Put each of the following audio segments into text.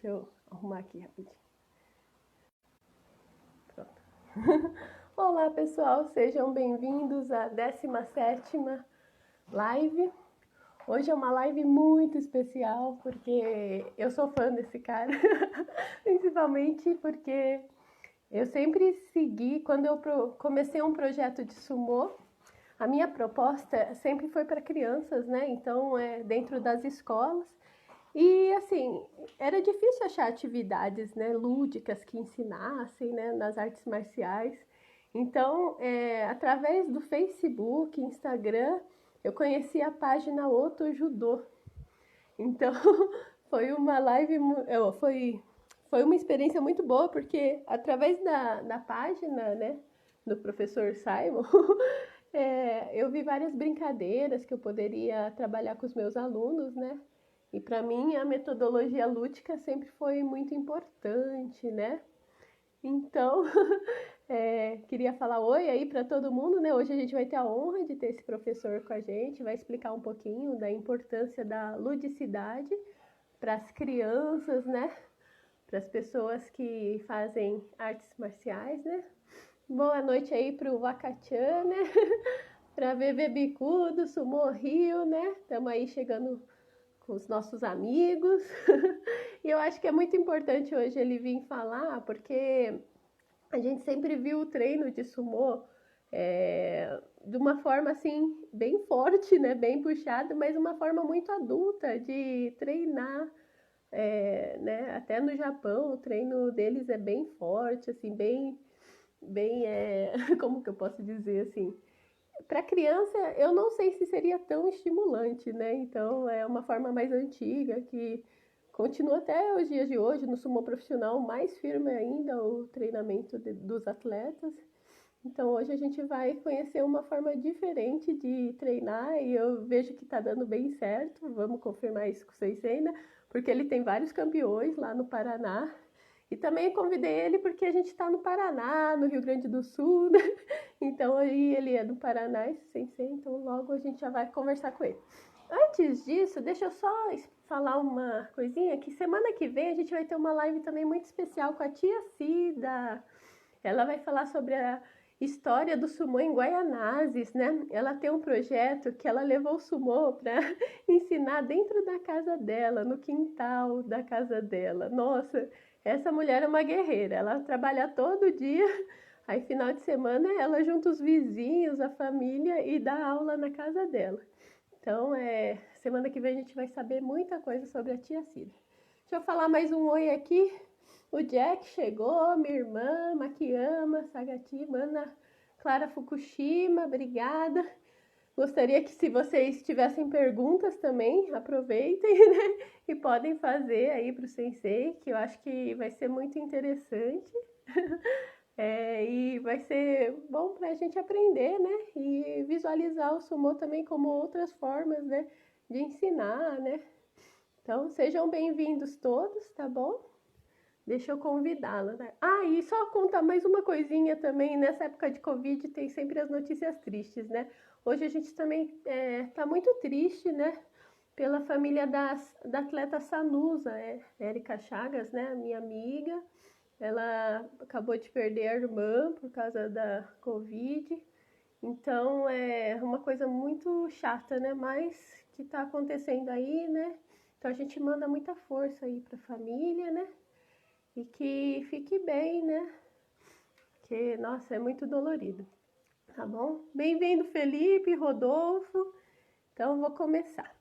Deixa eu arrumar aqui rapidinho. Pronto. Olá, pessoal, sejam bem-vindos à 17ª live. Hoje é uma live muito especial, porque eu sou fã desse cara, principalmente porque eu sempre segui, quando eu comecei um projeto de sumô, a minha proposta sempre foi para crianças, né? Então, dentro das escolas. E, assim, era difícil achar atividades, né, lúdicas que ensinassem, né, nas artes marciais. Então, através do Facebook, Instagram, eu conheci a página Oto Judô. Então, foi uma live, foi uma experiência muito boa, porque através da página, né, do professor Simon, eu vi várias brincadeiras que eu poderia trabalhar com os meus alunos, né? E para mim a metodologia lúdica sempre foi muito importante, né? Então, queria falar oi aí para todo mundo, né? Hoje a gente vai ter a honra de ter esse professor com a gente, vai explicar um pouquinho da importância da ludicidade para as crianças, né? Para as pessoas que fazem artes marciais, né? Boa noite aí para o Wakachan, né? Para Bebê Bicudo, Sumo Rio, né? Estamos aí chegando com os nossos amigos. E eu acho que é muito importante hoje ele vir falar, porque a gente sempre viu o treino de sumô de uma forma assim, bem forte, né? Bem puxada, mas uma forma muito adulta de treinar. Né? Até no Japão, o treino deles é bem forte, assim, bem como que eu posso dizer assim? Para criança, eu não sei se seria tão estimulante, né? Então, é uma forma mais antiga que continua até os dias de hoje, no sumo profissional, mais firme ainda o treinamento dos atletas. Então, hoje a gente vai conhecer uma forma diferente de treinar e eu vejo que está dando bem certo. Vamos confirmar isso com o Sensei, né? Porque ele tem vários campeões lá no Paraná. E também convidei ele porque a gente está no Paraná, no Rio Grande do Sul, né? Então aí ele é do Paraná, esse sensei, então logo a gente já vai conversar com ele. Antes disso, deixa eu só falar uma coisinha, que semana que vem a gente vai ter uma live também muito especial com a tia Cida. Ela vai falar sobre a história do sumô em Guaianazes, né? Ela tem um projeto que ela levou o sumô para ensinar dentro da casa dela, no quintal da casa dela. Nossa, essa mulher é uma guerreira, ela trabalha todo dia, aí final de semana ela junta os vizinhos, a família e dá aula na casa dela. Então, semana que vem a gente vai saber muita coisa sobre a tia Cida. Deixa eu falar mais um oi aqui. O Jack chegou, minha irmã, Makiyama, Sagati, Mana, Clara Fukushima, obrigada. Gostaria que, se vocês tivessem perguntas também, aproveitem, né? E podem fazer aí para o Sensei, que eu acho que vai ser muito interessante. E vai ser bom para a gente aprender, né? E visualizar o sumô também como outras formas, né? De ensinar, né? Então, sejam bem-vindos todos, tá bom? Deixa eu convidá-la, né? E só contar mais uma coisinha também, nessa época de Covid tem sempre as notícias tristes, né? Hoje a gente também tá muito triste, né? Pela família da atleta Sanusa, Érica Chagas, né? Minha amiga, ela acabou de perder a irmã por causa da Covid. Então, é uma coisa muito chata, né? Mas que tá acontecendo aí, né? Então a gente manda muita força aí pra família, né? E que fique bem, né? Porque, nossa, é muito dolorido. Tá bom? Bem-vindo, Felipe, Rodolfo. Então, eu vou começar.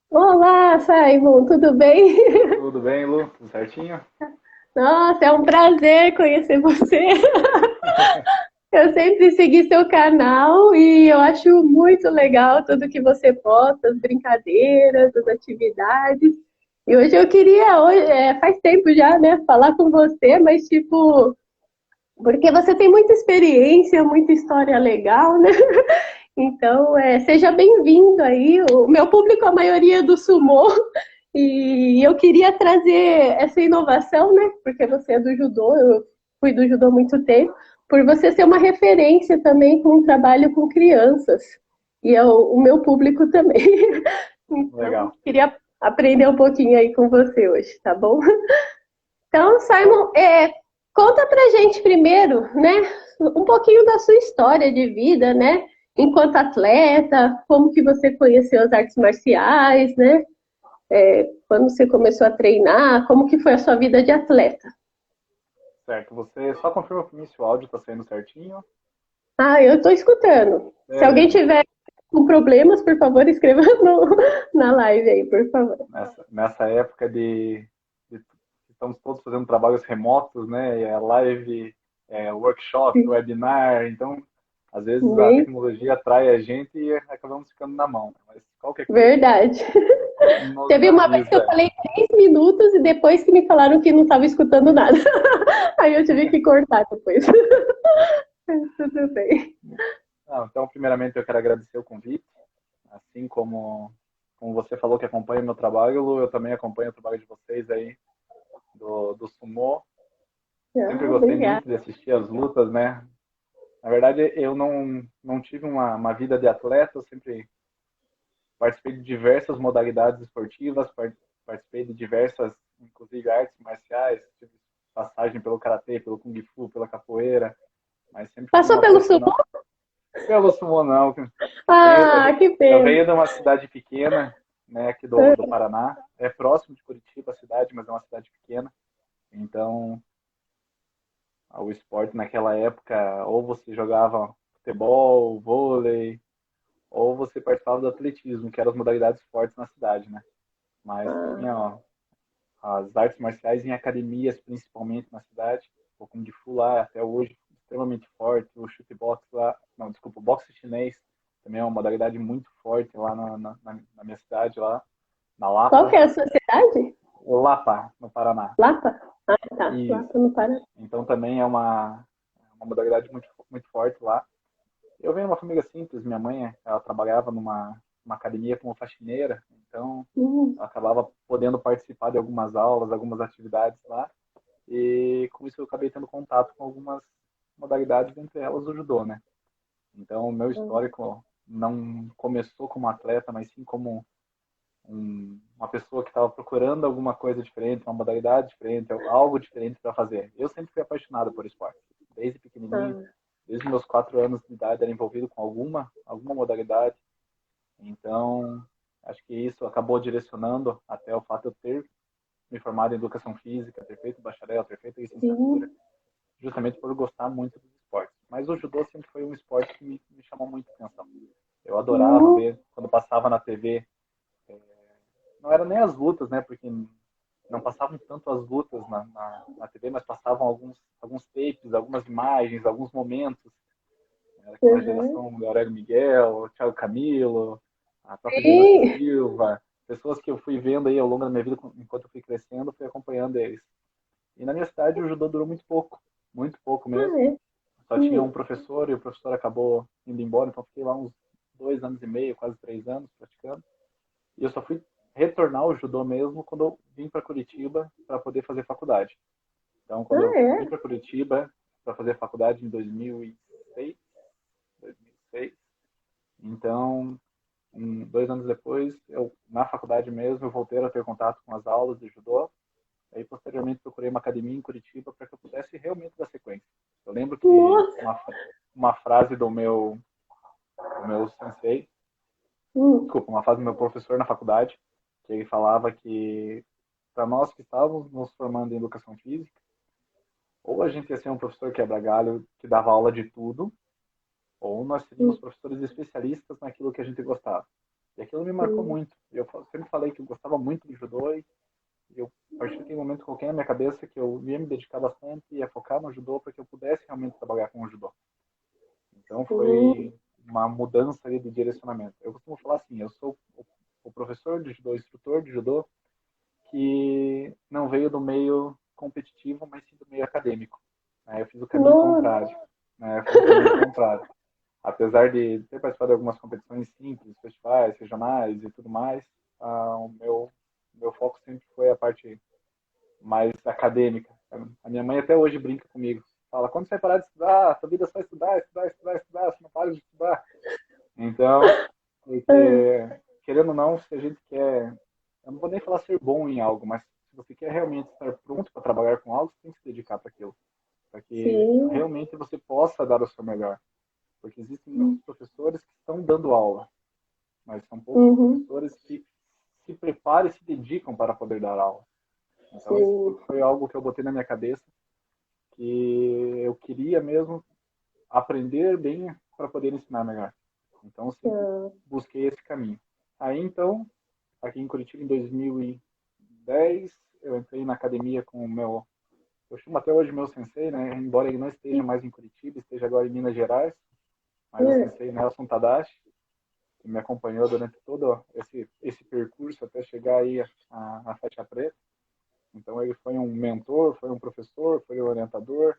Olá, Simon, tudo bem? Tudo bem, Lu? Tudo certinho? Nossa, é um prazer conhecer você. Eu sempre segui seu canal e eu acho muito legal tudo que você posta, as brincadeiras, as atividades. E hoje eu queria, faz tempo já, né, falar com você, mas tipo, porque você tem muita experiência, muita história legal, né? Então, seja bem-vindo aí. O meu público, a maioria é do sumô, E eu queria trazer essa inovação, né? Porque você é do judô, eu fui do judô há muito tempo, por você ser uma referência também com o trabalho com crianças. E é o meu público também. Então, Legal. queria aprender um pouquinho aí com você hoje, tá bom? Então, Pô, Simon, conta pra gente primeiro, né, um pouquinho da sua história de vida, né? Enquanto atleta, como que você conheceu as artes marciais, né? Quando você começou a treinar, como que foi a sua vida de atleta? certo. Você só confirma para mim se o áudio está saindo certinho? Ah, eu estou escutando. Se alguém Beleza. tiver com problemas, por favor, escreva na live aí, por favor. Nessa época de estamos todos fazendo trabalhos remotos, né? É live, workshop, webinar. Então, às vezes a Nem tecnologia atrai a gente e acabamos ficando na mão. Mas qualquer coisa, verdade. nos Teve uma vez que eu avisa. falei 3 minutos e depois que me falaram que não estava escutando nada. Aí eu tive que cortar depois. Tudo bem. Não, então, primeiramente, eu quero agradecer o convite. Assim como você falou que acompanha o meu trabalho, Lu, eu também acompanho o trabalho de vocês aí do Sumo. Sempre Ah, gostei obrigada. muito de assistir as lutas, né? Na verdade, eu não tive uma vida de atleta, eu sempre participei de diversas modalidades esportivas, participei de diversas, inclusive artes marciais, tive passagem pelo karatê, pelo kung fu, pela capoeira, mas sempre fui um Passou pelo sumo? apaixonado pelo sumo, não. Ah, que Eu pena. venho de uma cidade pequena, né, aqui do Paraná. É próximo de Curitiba a cidade, mas é uma cidade pequena. Então, o esporte naquela época, ou você jogava futebol, vôlei, ou você participava do atletismo, que eram as modalidades fortes na cidade, né? Mas Ah, tinha as artes marciais em academias, principalmente na cidade. O Kung Fu lá, até hoje, extremamente forte. O chute boxe lá, não, desculpa, o boxe chinês também é uma modalidade muito forte lá na minha cidade, lá na qual que Lapa. é a sua cidade? Lapa, no Paraná. Lapa? Ah, tá. Isso. Lapa no Paraná. Então também é uma modalidade muito forte lá. Eu venho de uma família simples, minha mãe, ela trabalhava numa academia como faxineira, então Hum, eu acabava podendo participar de algumas aulas, algumas atividades lá, e com isso eu acabei tendo contato com algumas modalidades, entre elas o judô, né? Então o meu histórico não começou como atleta, mas sim como uma pessoa que estava procurando alguma coisa diferente, uma modalidade diferente, algo diferente para fazer. Eu sempre fui apaixonado por esporte, desde pequenininho, ah, desde meus 4 anos de idade era envolvido com alguma modalidade. Então, acho que isso acabou direcionando até o fato de eu ter me formado em educação física, ter feito bacharel, ter feito licenciatura, sim. justamente por gostar muito dos esportes. Mas o judô sempre foi um esporte que me chamou muito atenção. Eu adorava Hum, ver quando passava na TV. Não era nem as lutas, né? Porque não passavam tanto as lutas na TV, mas passavam alguns tapes, algumas imagens, alguns momentos. Era aquela uhum. geração do Aurélio Miguel, o Thiago Camilo, a própria Genilson Sim. Silva, pessoas que eu fui vendo aí ao longo da minha vida, enquanto eu fui crescendo, fui acompanhando eles. E na minha cidade o judô durou muito pouco mesmo. Ah, é. Só tinha um Hum, professor e o professor acabou indo embora, então fiquei lá uns 2 anos e meio, quase 3 anos praticando. E eu só fui retornar ao judô mesmo quando eu vim para Curitiba para poder fazer faculdade. Então, quando ah, eu vim é. para Curitiba para fazer faculdade em 2006, então, 2 anos depois, na faculdade mesmo, eu voltei a ter contato com as aulas de judô. Aí, posteriormente, procurei uma academia em Curitiba para que eu pudesse realmente dar sequência. Eu lembro que Nossa. uma frase do meu sensei, Hum, desculpa, uma frase do meu professor na faculdade, que ele falava que para nós que estávamos nos formando em educação física, ou a gente ia ser um professor quebra-galho que dava aula de tudo, ou nós seríamos hum, professores especialistas naquilo que a gente gostava. E aquilo me marcou hum. muito. Eu sempre falei que eu gostava muito de judô e eu, a partir daquele momento, coloquei na minha cabeça que eu ia me dedicar bastante e ia focar no judô para que eu pudesse realmente trabalhar com o judô. Então Hum. foi uma mudança ali de direcionamento. Eu costumo falar assim, eu sou o professor de judô, instrutor de judô, que não veio do meio competitivo, mas sim do meio acadêmico. Eu fiz o caminho Nossa. contrário. Eu fiz o caminho contrário. Apesar de ter participado de algumas competições simples, festivais, regionais e tudo mais, o meu foco sempre foi a parte mais acadêmica. A minha mãe até hoje brinca comigo. Fala, quando você parar de estudar, a sua vida é só estudar, estudar, estudar, estudar, você não para de estudar. Então, porque, querendo ou não, se a gente quer, eu não vou nem falar ser bom em algo, mas se você quer realmente estar pronto para trabalhar com algo, você tem que se dedicar para aquilo. Para que Sim. realmente você possa dar o seu melhor. Porque existem muitos professores que estão dando aula, mas são poucos Uhum. professores que se preparam e se dedicam para poder dar aula. Então, isso Sim. sempre foi algo que eu botei na minha cabeça, que eu queria mesmo aprender bem para poder ensinar melhor. Então, eu sempre Ah, busquei esse caminho. Aí, então, aqui em Curitiba, em 2010, eu entrei na academia com o meu, eu chamo até hoje meu sensei, né? Embora ele não esteja mais em Curitiba, esteja agora em Minas Gerais, mas o sensei Nelson Tadashi, que me acompanhou durante todo esse percurso até chegar aí à faixa preta. Então ele foi um mentor, foi um professor, foi um orientador,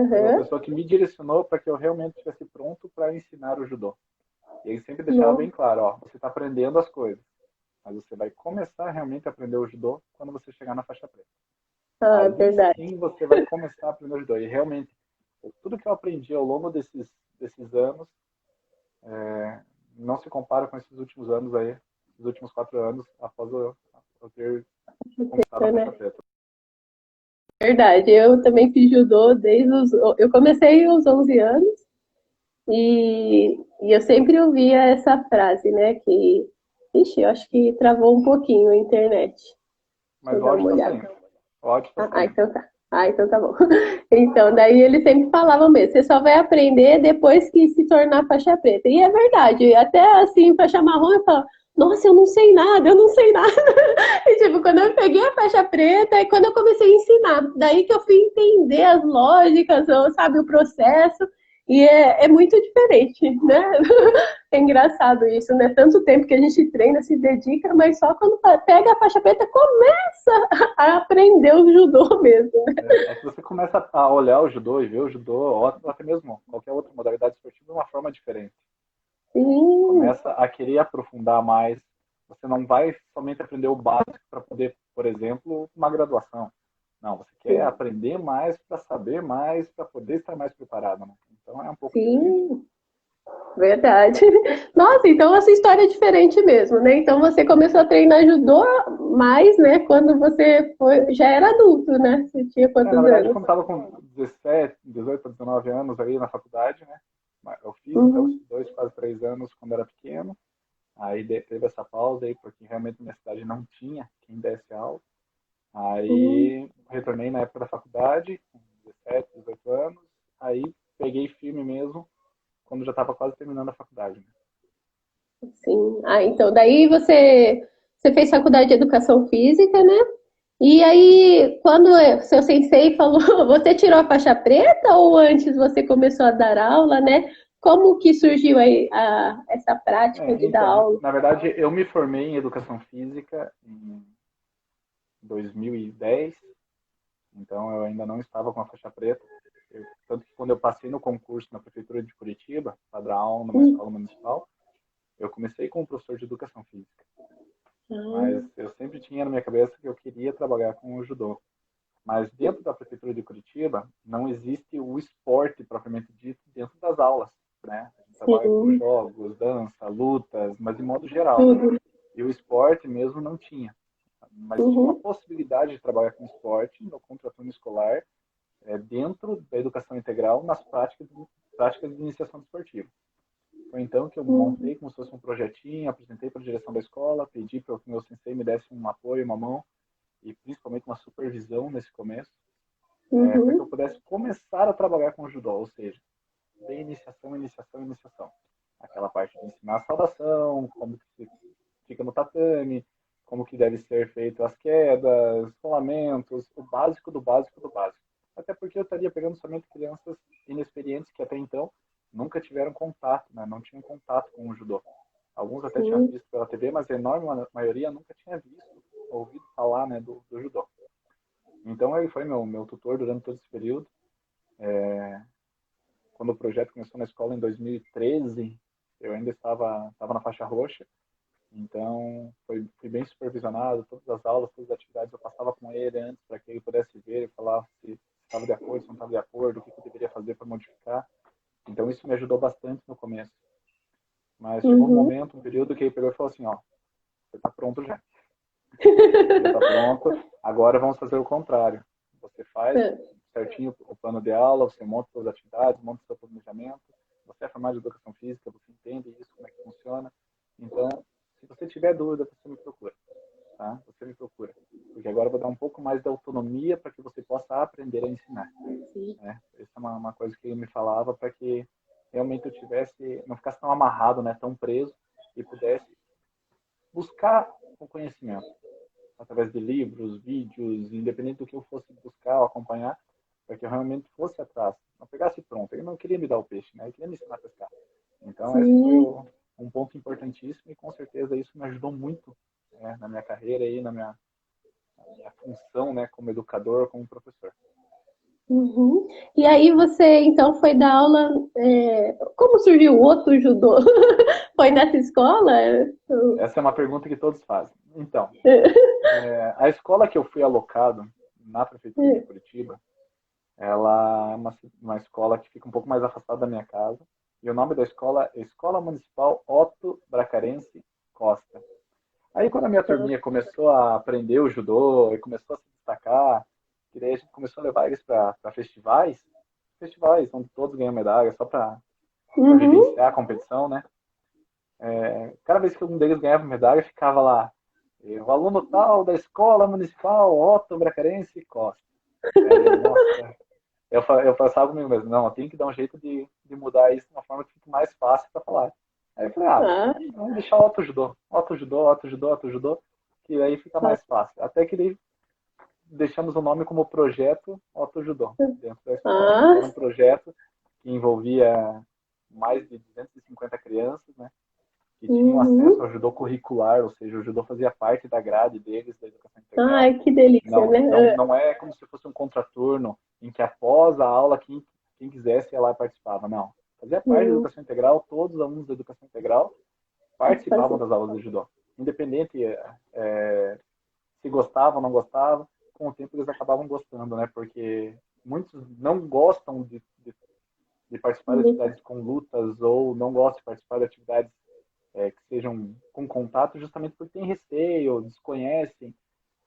foi uma aham. pessoa que me direcionou para que eu realmente estivesse pronto para ensinar o judô. E ele sempre deixava bem Não. claro, ó, você está aprendendo as coisas, mas você vai começar realmente a aprender o judô quando você chegar na faixa preta. Ah, Aí verdade. sim você vai começar a aprender o judô. E realmente, tudo que eu aprendi ao longo desses anos não se compara com esses últimos anos aí, esses últimos 4 anos, após eu ter conquistado a Né? faixa preta. Verdade. Eu também fiz judô desde os. Eu comecei aos 11 anos e eu sempre ouvia essa frase, né? Que. Ixi, eu acho que travou um pouquinho a internet. Deixa Mas eu o dar áudio uma está olhada. saindo. O áudio está saindo. Então tá. Então tá bom. Então, daí eles sempre falavam mesmo, você só vai aprender depois que se tornar faixa preta. E é verdade, até assim, faixa marrom, eu falo, nossa, eu não sei nada, eu não sei nada. E tipo, quando eu peguei a faixa preta, é quando eu comecei a ensinar. Daí que eu fui entender as lógicas, sabe, o processo. E é muito diferente, né? É engraçado isso, né? Tanto tempo que a gente treina, se dedica, mas só quando pega a faixa preta, começa a aprender o judô mesmo, né? É que você começa a olhar o judô e ver o judô, ou até mesmo qualquer outra modalidade esportiva, de uma forma diferente. Você Sim, começa a querer aprofundar mais. Você não vai somente aprender o básico para poder, por exemplo, uma graduação. Não, você quer sim, aprender mais para saber mais, para poder estar mais preparado. Né? Então é um pouco diferente. sim, verdade. Nossa, então essa história é diferente mesmo, né? Então você começou a treinar judô mais, né? Quando você já era adulto, né? Você tinha Na quantos verdade, anos? quando estava com 17, 18 para 19 anos aí na faculdade, né? Eu fiz então Uhum, esses 2, quase 3 anos quando era pequeno. Aí teve essa pausa aí, porque realmente minha cidade não tinha quem desse aula. uhum. Aí retornei na época da faculdade, com 17, 18 anos. Aí peguei firme mesmo quando já estava quase terminando a faculdade. Né? Sim. Então daí você fez faculdade de educação física, né? E aí, quando seu sensei falou, você tirou a faixa preta ou antes você começou a dar aula, né? Como que surgiu aí essa prática de dar Então, aula? na verdade, eu me formei em educação física em 2010, então eu ainda não estava com a faixa preta. Tanto que quando eu passei no concurso na prefeitura de Curitiba, para dar aula numa Hum, escola municipal, eu comecei como professor de educação física. Mas ah, eu sempre tinha na minha cabeça que eu queria trabalhar com o judô. Mas dentro da prefeitura de Curitiba não existe o esporte propriamente dito dentro das aulas, né? A gente trabalha com sim, jogos, dança, lutas, mas de modo geral. tudo. E o esporte mesmo não tinha. Mas tinha uma Uhum, possibilidade de trabalhar com esporte no contraturno escolar, dentro da educação integral, nas práticas de iniciação desportiva. Foi então que eu uhum, montei como se fosse um projetinho, apresentei para a direção da escola, pedi para que o meu sensei me desse um apoio, uma mão, e principalmente uma supervisão nesse começo, para que eu uhum, pudesse começar a trabalhar com o judô, ou seja, de iniciação, iniciação, iniciação. Aquela parte de ensinar a saudação, como que se fica no tatame, como que deve ser feito as quedas, rolamentos, o básico do básico do básico. Até porque eu estaria pegando somente crianças inexperientes que até então nunca tiveram contato, né? Não tinham contato com o judô. Alguns até tinham sim. visto pela TV, mas a enorme maioria nunca tinha visto, ouvido falar, né, do judô. Então ele foi meu tutor durante todo esse período. Quando o projeto começou na escola em 2013, eu ainda estava na faixa roxa. Então, fui bem supervisionado, todas as aulas, todas as atividades eu passava com ele antes para que ele pudesse ver e falar se estava de acordo, se não estava de acordo, o que eu deveria fazer para modificar. Então, isso me ajudou bastante no começo. Mas chegou um Uhum. momento, um período que ele pegou e falou assim, ó, você está pronto já. Já está pronto, agora vamos fazer o contrário. Você faz certinho o plano de aula, você monta suas atividades, monta seu planejamento, você é formado em educação física, você entende isso, como é que funciona. Então, se você tiver dúvida, você me procura, tá? Você me procura. Porque agora eu vou dar um pouco mais de autonomia para que você possa aprender a ensinar. Sim. Né? Essa é uma coisa que ele me falava para que realmente eu tivesse, não ficasse tão amarrado, né, tão preso e pudesse buscar o conhecimento através de livros, vídeos, independente do que eu fosse buscar ou acompanhar, para que eu realmente fosse atrás, não pegasse pronto. Ele não queria me dar o peixe, né? Ele queria me ensinar a pescar. Então, esse foi Sim. um ponto importantíssimo e com certeza isso me ajudou muito, né, na minha carreira e na minha função, né, como educador, como professor. Uhum. E aí você então foi dar aula. Como surgiu o outro judô? Foi nessa escola? Essa é uma pergunta que todos fazem. Então, a escola que eu fui alocado na prefeitura de Curitiba, ela é uma escola que fica um pouco mais afastada da minha casa. E o nome da escola é Escola Municipal Otto Bracarense Costa. Aí quando a minha turminha começou a aprender o judô e começou a se destacar, que daí a gente começou a levar eles para festivais, festivais onde todos ganham medalha só para Uhum. vivenciar a competição, né? Cada vez que um deles ganhava medalha, ficava lá, o aluno tal da Escola Municipal Otto Bracarense Costa. Aí eu, nossa, eu pensava comigo mesmo, não, eu tenho que dar um jeito de mudar isso de uma forma que fique mais fácil para falar. Aí eu falei, Ah, vamos deixar o auto-judô, auto-judô, auto-judô, auto-judô, que aí fica mais fácil. Até que daí deixamos o nome como Projeto Auto-judô dentro da escola. Então ah, era um projeto que envolvia mais de 250 crianças, né, que tinham acesso uhum. ao judô curricular, ou seja, o judô fazia parte da grade deles, da educação integral. Ai, que delícia, Não, não, né? não é como se fosse um contraturno em que após a aula quem quisesse ia lá e participava. Não. Fazia parte da Hum, educação integral, todos os alunos da educação integral participavam fazer. das aulas de judô. Independente se gostavam ou não gostavam, com o tempo eles acabavam gostando, né? Porque muitos não gostam de participar de atividades com lutas ou não gostam de participar de atividades que sejam com contato justamente porque tem receio, desconhecem.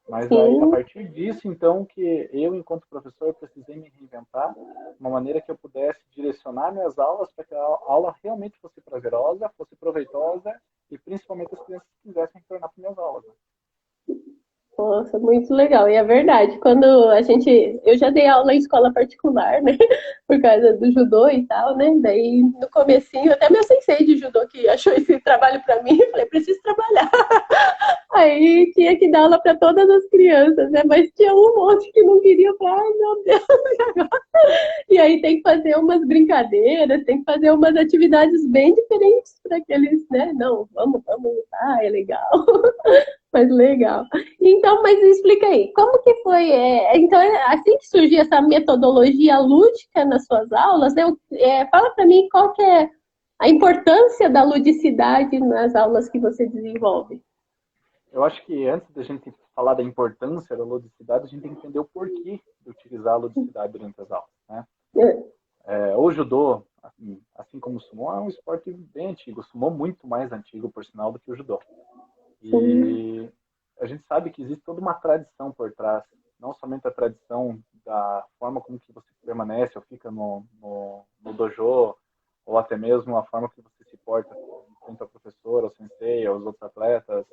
Mas aí, a Sim. partir disso, então, que eu, enquanto professor, precisei me reinventar, de uma maneira que eu pudesse direcionar minhas aulas para que a aula realmente fosse prazerosa, fosse proveitosa e principalmente as crianças quisessem retornar para minhas aulas. Né? Nossa, muito legal. E é verdade, quando a gente. Eu já dei aula em escola particular, né? Por causa do judô e tal, né? Daí, no comecinho, até meu sensei de judô que achou esse trabalho pra mim, eu falei, preciso trabalhar. Aí tinha que dar aula para todas as crianças, né? Mas tinha um monte que não queria. Eu falei, ai, meu Deus. E aí tem que fazer umas brincadeiras, tem que fazer umas atividades bem diferentes para aqueles, né? Não, vamos, é legal. Mas legal. Então, mas explica aí, como que foi? Então, assim que surgiu essa metodologia lúdica nas suas aulas, né? Fala para mim qual que é a importância da ludicidade nas aulas que você desenvolve. Eu acho que antes da gente falar da importância da ludicidade, a gente tem que entender o porquê de utilizar a ludicidade durante as aulas. Né? O judô, assim como o sumo, é um esporte bem antigo. O sumo é muito mais antigo, por sinal, do que o judô. Sim. E a gente sabe que existe toda uma tradição por trás, não somente a tradição da forma como que você permanece ou fica no dojo, ou até mesmo a forma que você se porta frente ao professor, ao sensei, aos outros atletas.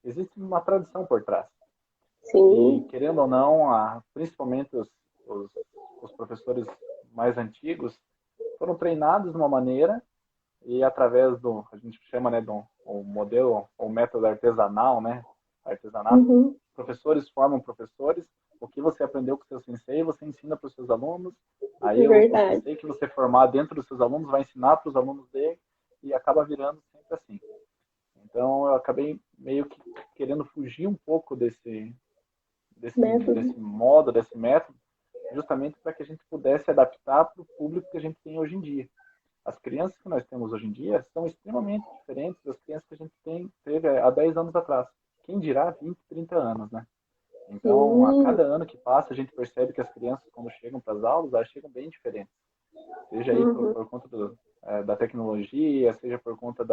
Existe uma tradição por trás. E, Sim. querendo ou não, principalmente os, os professores mais antigos foram treinados de uma maneira e através do, a gente chama, né, do o modelo ou método artesanal, né, artesanato, Uhum. professores formam professores, o que você aprendeu com o seu sensei, você ensina para os seus alunos, É aí o verdade. sensei que você formar dentro dos seus alunos vai ensinar para os alunos dele e acaba virando sempre assim. Então eu acabei meio que querendo fugir um pouco Método. desse modo, desse método, justamente para que a gente pudesse adaptar para o público que a gente tem hoje em dia. As crianças que nós temos hoje em dia são extremamente diferentes das crianças que a gente teve há 10 anos atrás. Quem dirá 20, 30 anos, né? Então, a Sim. cada ano que passa, a gente percebe que as crianças, quando chegam para as aulas, elas chegam bem diferentes. Seja aí Uhum. por conta da tecnologia, seja por conta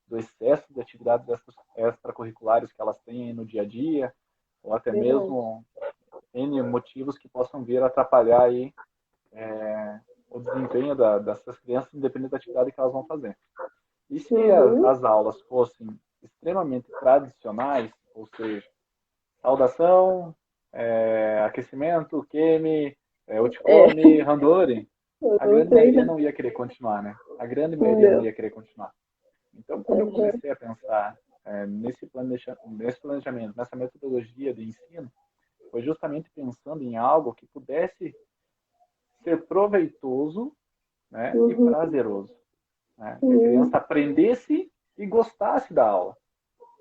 do excesso de atividades extracurriculares que elas têm no dia a dia, ou até Verdade. mesmo N motivos que possam vir a atrapalhar aí, o desempenho dessas crianças, independente da atividade que elas vão fazer. E se Uhum. as aulas fossem extremamente tradicionais, ou seja, saudação, aquecimento, Kemi, É, Uchikomi, Randori, a eu grande maioria treino. não ia querer continuar, né? A grande maioria não Não. ia querer continuar. Então, quando eu Uhum. comecei a pensar nesse planejamento, nessa metodologia de ensino, foi justamente pensando em algo que pudesse ser proveitoso, né, e Uhum. prazeroso, né? Que a Uhum. criança aprendesse e gostasse da aula,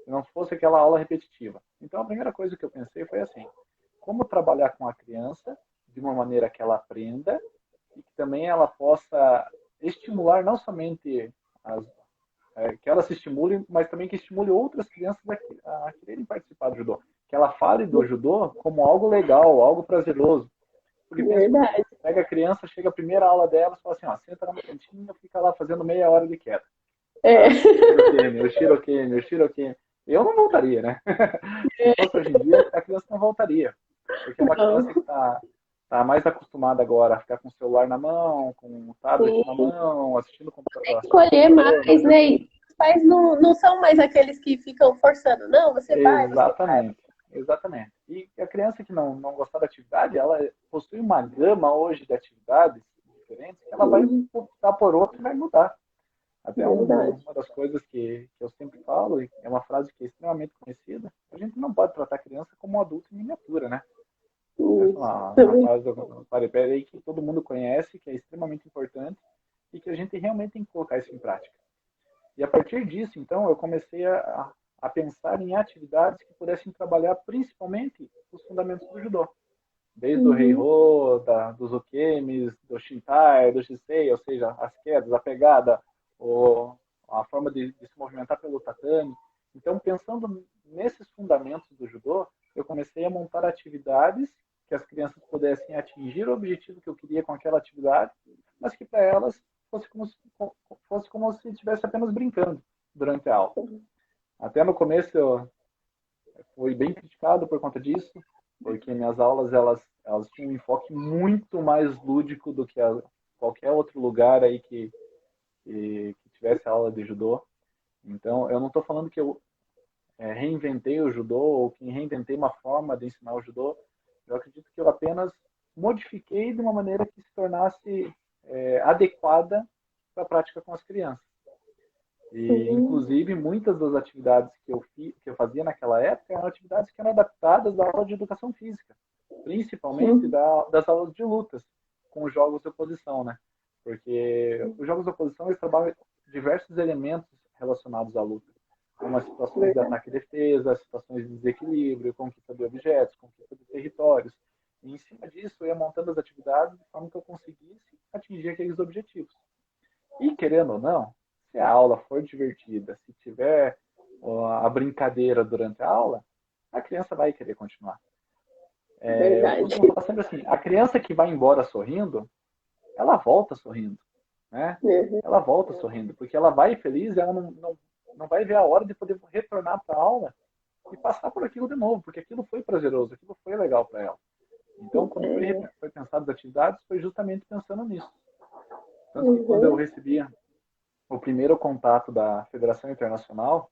que não fosse aquela aula repetitiva. Então, a primeira coisa que eu pensei foi assim: como trabalhar com a criança de uma maneira que ela aprenda e que também ela possa estimular não somente que ela se estimule, mas também que estimule outras crianças a quererem participar do judô. Que ela fale do judô como algo legal, algo prazeroso. Porque pensa comigo, Verdade. pega a criança, chega a primeira aula dela, fala assim, ó, senta na cantinha, fica lá fazendo meia hora de queda. É. Ah, o Shirokemi, o Shirokemi, o Shirokemi. Eu não voltaria, né? Se fosse hoje em dia, a criança não voltaria. Porque é uma criança que Não. tá mais acostumada agora a ficar com o celular na mão, com o tablet na Sim. mão, assistindo Escolher computador, mais, né? né? E os pais não são mais aqueles que ficam forçando. Não, você vai, você vai. Exatamente, exatamente. E a criança que não gostar da atividade, ela possui uma gama hoje de atividades diferentes que ela vai Uhum. optar por outra e vai mudar. Até Verdade. uma das coisas que eu sempre falo, e é uma frase que é extremamente conhecida, a gente não pode tratar a criança como um adulto em miniatura, né? Essa é Isso. uma Também. frase do Paripé aí que todo mundo conhece, que é extremamente importante e que a gente realmente tem que colocar isso em prática. E a partir disso, então, eu comecei a pensar em atividades que pudessem trabalhar principalmente os fundamentos do judô. Desde o Uhum. Heiho, dos Ukemis, do Shintai, do Shisei, ou seja, as quedas, a pegada, o, a forma de se movimentar pelo tatame. Então, pensando nesses fundamentos do judô, eu comecei a montar atividades que as crianças pudessem atingir o objetivo que eu queria com aquela atividade, mas que para elas fosse como se estivesse apenas brincando durante a aula. Até no começo eu fui bem criticado por conta disso, porque minhas aulas elas tinham um enfoque muito mais lúdico do que qualquer outro lugar aí que tivesse aula de judô. Então, eu não estou falando que eu reinventei o judô ou que reinventei uma forma de ensinar o judô. Eu acredito que eu apenas modifiquei de uma maneira que se tornasse adequada para a prática com as crianças. E, Uhum. inclusive, muitas das atividades que eu fazia naquela época eram atividades que eram adaptadas da aula de educação física, principalmente Uhum. das aulas de lutas, com os jogos de oposição, né? Porque os jogos de oposição eles trabalham diversos elementos relacionados à luta, como as situações de Verdade. ataque e defesa, as situações de desequilíbrio, conquista de objetos, conquista de territórios. E, em cima disso, eu ia montando as atividades de forma que eu conseguisse atingir aqueles objetivos. E querendo ou não, se a aula for divertida, se tiver a brincadeira durante a aula, a criança vai querer continuar. Eu Verdade. costumo falar sempre assim: a criança que vai embora sorrindo, ela volta sorrindo, né? Uhum. Ela volta sorrindo, porque ela vai feliz, ela não vai ver a hora de poder retornar para a aula e passar por aquilo de novo, porque aquilo foi prazeroso, aquilo foi legal para ela. Então, quando É. foi pensado as atividades, foi justamente pensando nisso. Tanto que quando eu Uhum. recebia o primeiro contato da Federação Internacional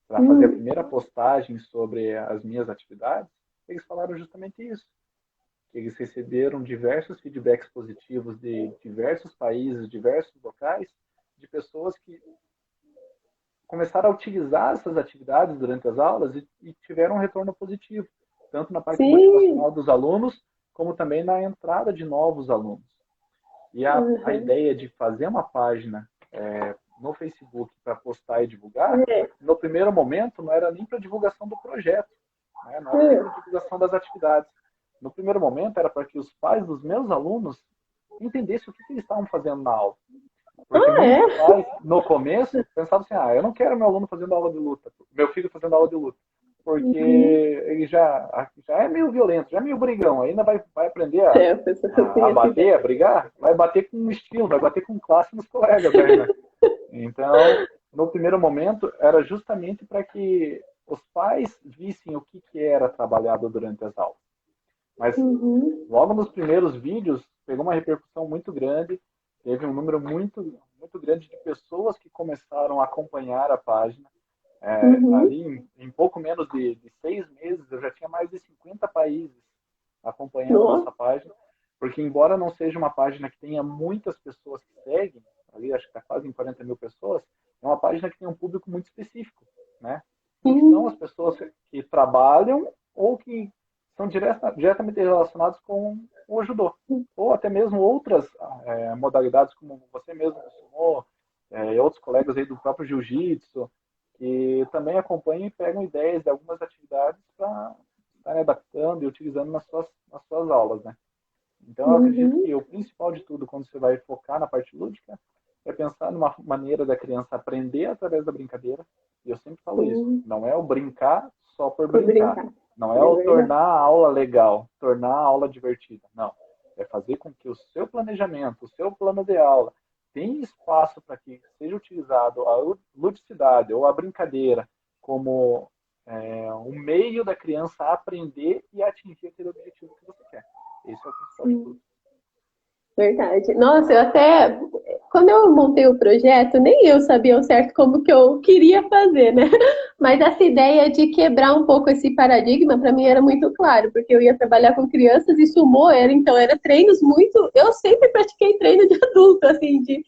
para fazer a Uhum. primeira postagem sobre as minhas atividades, eles falaram justamente isso, que eles receberam diversos feedbacks positivos de diversos países, diversos locais, de pessoas que começaram a utilizar essas atividades durante as aulas e tiveram um retorno positivo, tanto na parte Sim. motivacional dos alunos, como também na entrada de novos alunos. E a Uhum. ideia de fazer uma página no Facebook para postar e divulgar, É. no primeiro momento não era nem para divulgação do projeto, né? Não era nem para Uhum. divulgação das atividades. No primeiro momento era para que os pais dos meus alunos entendessem o que eles estavam fazendo na aula. Porque É? muitos pais, no começo, pensavam assim, eu não quero meu aluno fazendo aula de luta, meu filho fazendo aula de luta, porque Uhum. ele já é meio violento, já é meio brigão, ainda vai aprender É, a pessoa a tem essa bater, ideia. a brigar, vai bater com estilo, vai bater com classe nos colegas daí, né? Então, no primeiro momento, era justamente para que os pais vissem o que era trabalhado durante as aulas. Mas Uhum. logo nos primeiros vídeos, pegou uma repercussão muito grande, teve um número muito grande de pessoas que começaram a acompanhar a página. Uhum. Ali, em pouco menos de 6 meses, eu já tinha mais de 50 países acompanhando a Nossa. nossa página, porque embora não seja uma página que tenha muitas pessoas que seguem, ali acho que está quase em 40 mil pessoas, é uma página que tem um público muito específico, né? Que são as Sim. pessoas que trabalham ou que são diretamente relacionados com o judô, ou até mesmo outras modalidades, como você mesmo mencionou, e outros colegas aí do próprio jiu-jitsu, que também acompanham e pegam ideias de algumas atividades para estarem adaptando e utilizando nas suas aulas, né? Então, eu acredito Uhum. que o principal de tudo, quando você vai focar na parte lúdica, é pensar numa maneira da criança aprender através da brincadeira. E eu sempre falo isso. Sim. Não é o brincar só por Por brincar. brincar. Não é É o verdade. tornar a aula legal, tornar a aula divertida. Não. É fazer com que o seu planejamento, o seu plano de aula, tenha espaço para que seja utilizado a ludicidade ou a brincadeira como um meio da criança aprender e atingir aquele objetivo que você quer. Esse é o principal de tudo. Sim. Verdade. Nossa, eu até. Quando eu montei o projeto, nem eu sabia ao certo como que eu queria fazer, né? Mas essa ideia de quebrar um pouco esse paradigma, para mim era muito claro, porque eu ia trabalhar com crianças e sumô era treinos muito. Eu sempre pratiquei treino de adulto, assim, de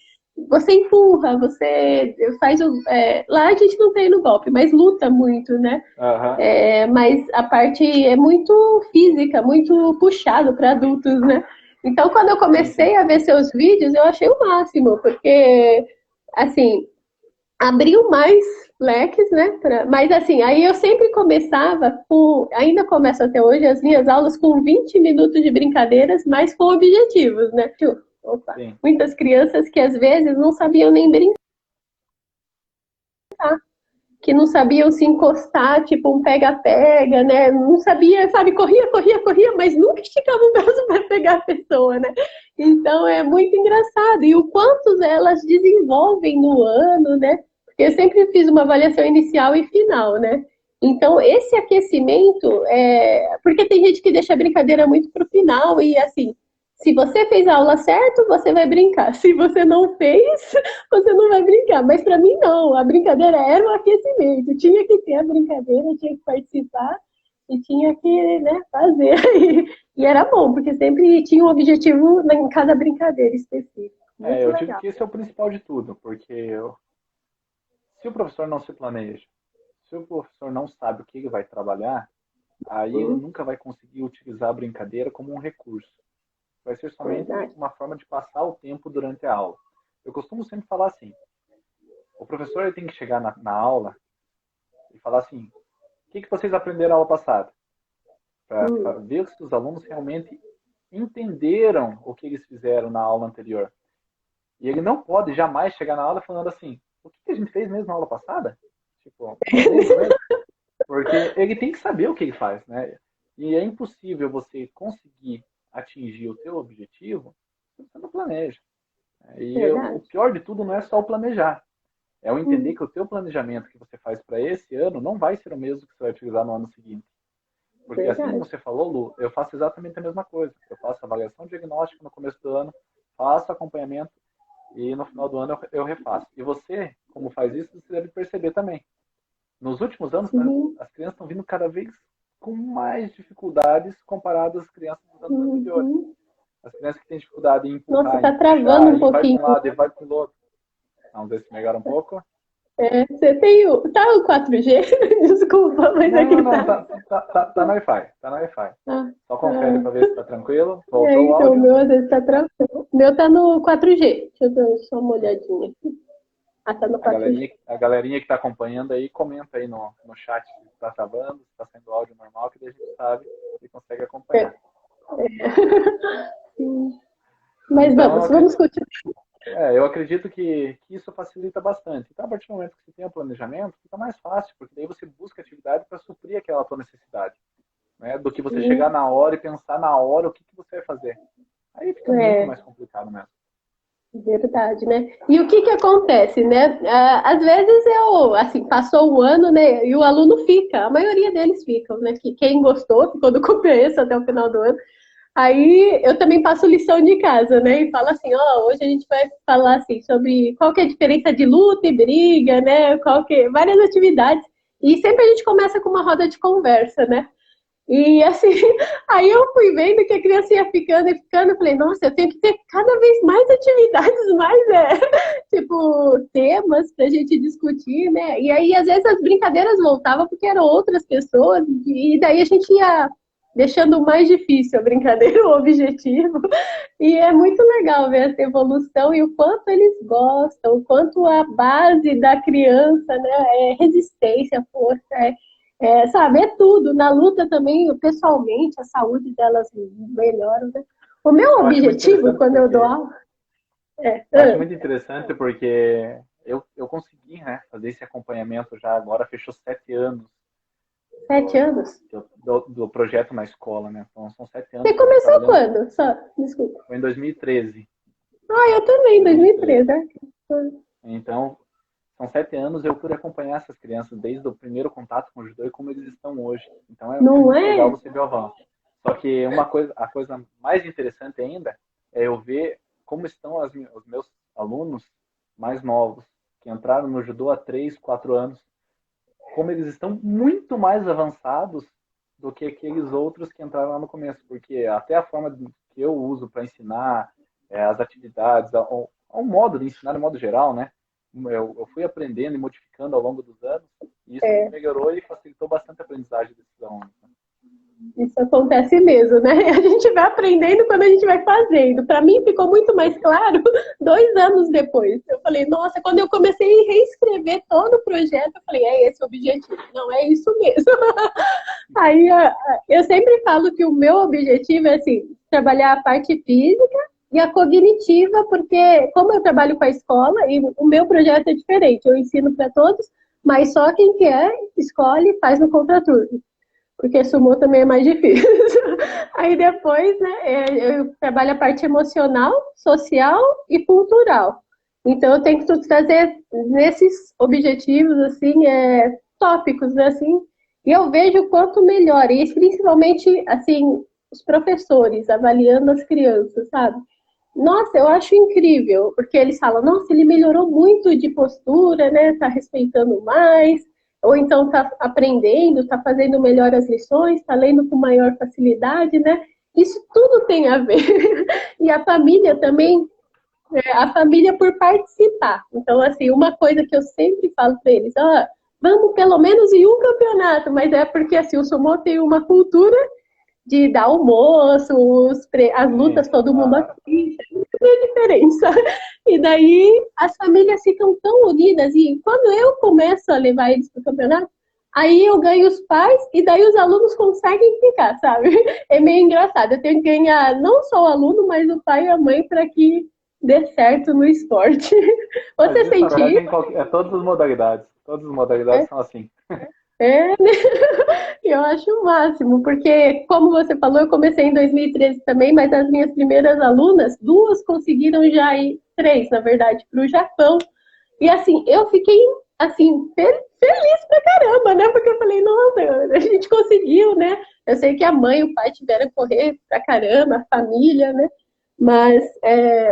você empurra, você faz o. Lá a gente não treina o golpe, mas luta muito, né? Aham. Mas a parte é muito física, muito puxado para adultos, né? Então, quando eu Sim, sim. comecei a ver seus vídeos, eu achei o máximo, porque, assim, abriu mais leques, né? Mas, assim, aí eu sempre começava com, ainda começo até hoje, as minhas aulas com 20 minutos de brincadeiras, mas com objetivos, né? Opa, Sim. muitas crianças que às vezes não sabiam nem brincar, que não sabiam se encostar, tipo um pega-pega, né? Não sabia, sabe, corria, mas nunca esticava o braço para pegar a pessoa, né? Então é muito engraçado. E o quanto elas desenvolvem no ano, né? Porque eu sempre fiz uma avaliação inicial e final, né? Então, esse aquecimento porque tem gente que deixa a brincadeira muito pro final e assim, se você fez a aula certo, você vai brincar. Se você não fez, você não vai brincar. Mas para mim, não. A brincadeira era o aquecimento. Tinha que ter a brincadeira, tinha que participar e tinha que, né, fazer. E era bom, porque sempre tinha um objetivo em cada brincadeira específico. Muito Eu digo legal. que esse é o principal de tudo, porque se o professor não se planeja, se o professor não sabe o que ele vai trabalhar, aí ele Sim, nunca vai conseguir utilizar a brincadeira como um recurso. Vai ser somente verdade. uma forma de passar o tempo durante a aula. Eu costumo sempre falar assim: o professor ele tem que chegar na aula e falar assim: o que vocês aprenderam na aula passada? Para Hum, ver se os alunos realmente entenderam o que eles fizeram na aula anterior. E ele não pode jamais chegar na aula falando assim: o que a gente fez mesmo na aula passada? Tipo, não lembro mesmo. Porque ele tem que saber o que ele faz, né? E é impossível você conseguir atingir o teu objetivo se você não planeja. E o verdade. pior de tudo não é só o planejar, é o entender Hum, que o teu planejamento que você faz para esse ano não vai ser o mesmo que você vai utilizar no ano seguinte. Porque assim como verdade. você falou, Lu, eu faço exatamente a mesma coisa. Eu faço avaliação diagnóstica no começo do ano, faço acompanhamento e no final do ano eu refaço. E você, como faz isso, você deve perceber também. Nos últimos anos, Sim. as crianças estão vindo cada vez com mais dificuldades comparadas às crianças dos anos anteriores. Uhum. As crianças que têm dificuldade em Nossa, empurrar, em tá travando puxar, um e vai pouquinho. para um lado e vai para o outro. Vamos ver se melhora um pouco. Você tem o. Tá o 4G? Desculpa, mas Não, aqui não, tá. tá no Wi-Fi. Tá no Wi-Fi. Ah, Só confere ah. para ver se tá tranquilo. É, Voltou o então, o áudio. meu às vezes tá travando. O meu tá no 4G. Deixa eu dar só uma olhadinha aqui. Ah, tá no A 4G. galerinha, a galerinha que está acompanhando aí, comenta aí no chat se está travando, se está sendo áudio normal, que daí a gente sabe e consegue É. acompanhar. Sim. Mas Então, eu vamos acredito, continuar. Eu acredito que isso facilita bastante. Então, a partir do momento que você tem o planejamento, fica mais fácil, porque daí você busca atividade para suprir aquela tua necessidade, né? Do que você chegar Sim, na hora e pensar na hora o que você vai fazer. Aí fica muito é mais complicado mesmo. verdade, né? E o que que acontece, né? Às vezes assim, passou um ano, né? E o aluno fica, a maioria deles ficam, né? Que quem gostou, ficou do começo até o final do ano. Aí eu também passo lição de casa, né? E falo assim, ó, hoje a gente vai falar assim sobre qual que é a diferença de luta e briga, né? Várias atividades. E sempre a gente começa com uma roda de conversa, né? E assim, aí eu fui vendo que a criança ia ficando e ficando, eu falei, nossa, eu tenho que ter cada vez mais atividades, mais tipo, temas pra gente discutir, né? E aí, às vezes, as brincadeiras voltavam porque eram outras pessoas, e daí a gente ia deixando mais difícil a brincadeira, o objetivo. E é muito legal ver essa evolução e o quanto eles gostam, o quanto a base da criança, né, é resistência, força, sabe, é tudo. Na luta também, pessoalmente, a saúde delas melhora, né? O meu Eu acho muito objetivo, interessante quando eu dou porque aula, é. eu acho muito interessante porque eu consegui, né, fazer esse acompanhamento já agora, fechou 7 anos 7 anos? do projeto na escola, né? Então são 7 anos Você que eu estou começou trabalhando. quando? Só, desculpa. Foi em 2013. Ah, eu também, 2013. 2013, né? Então, são 7 anos eu pude acompanhar essas crianças desde o primeiro contato com o judô e como eles estão hoje. Então é Não muito legal é? você ver o avanço. Só que a coisa mais interessante ainda é eu ver como estão os meus alunos mais novos, que entraram no judô há 3, 4 anos, como eles estão muito mais avançados do que aqueles outros que entraram lá no começo, porque até a forma que eu uso para ensinar as atividades, ao modo de ensinar de modo geral, né? Eu fui aprendendo e modificando ao longo dos anos, e isso É. melhorou e facilitou bastante a aprendizagem desses alunos. Isso acontece mesmo, né? A gente vai aprendendo quando a gente vai fazendo. Para mim ficou muito mais claro 2 anos depois. Eu falei, nossa, quando eu comecei a reescrever todo o projeto, eu falei, é esse o objetivo. Não, é isso mesmo. Aí eu sempre falo que o meu objetivo é assim, trabalhar a parte física e a cognitiva, porque como eu trabalho com a escola, e o meu projeto é diferente, eu ensino para todos, mas só quem quer escolhe e faz no contraturno porque sumô também é mais difícil. Aí depois, né, eu trabalho a parte emocional, social e cultural. Então eu tenho que trazer nesses objetivos, assim, tópicos, né, assim, e eu vejo o quanto melhora, e principalmente, assim, os professores avaliando as crianças, sabe? Nossa, eu acho incrível, porque eles falam, nossa, ele melhorou muito de postura, né? Tá respeitando mais, ou então tá aprendendo, tá fazendo melhor as lições, tá lendo com maior facilidade, né? Isso tudo tem a ver. E a família também, a família por participar. Então, assim, uma coisa que eu sempre falo para eles, ó, vamos pelo menos em um campeonato, mas é porque assim, o sumô tem uma cultura de dar almoço, as Sim, lutas todo mundo ah, assiste, não tem diferença. E daí as famílias ficam tão unidas e quando eu começo a levar eles para o campeonato, aí eu ganho os pais e daí os alunos conseguem ficar, sabe? É meio engraçado. Eu tenho que ganhar não só o aluno, mas o pai e a mãe para que dê certo no esporte. mas Você isso na sente verdade isso? é todas as modalidades. Todas as modalidades É, são assim. é, eu acho o máximo, porque, como você falou, eu comecei em 2013 também, mas as minhas primeiras alunas, duas conseguiram já ir, três, na verdade, para o Japão. E assim, eu fiquei assim, feliz pra caramba, né? Porque eu falei, nossa, a gente conseguiu, né? Eu sei que a mãe e o pai tiveram que correr pra caramba, a família, né? Mas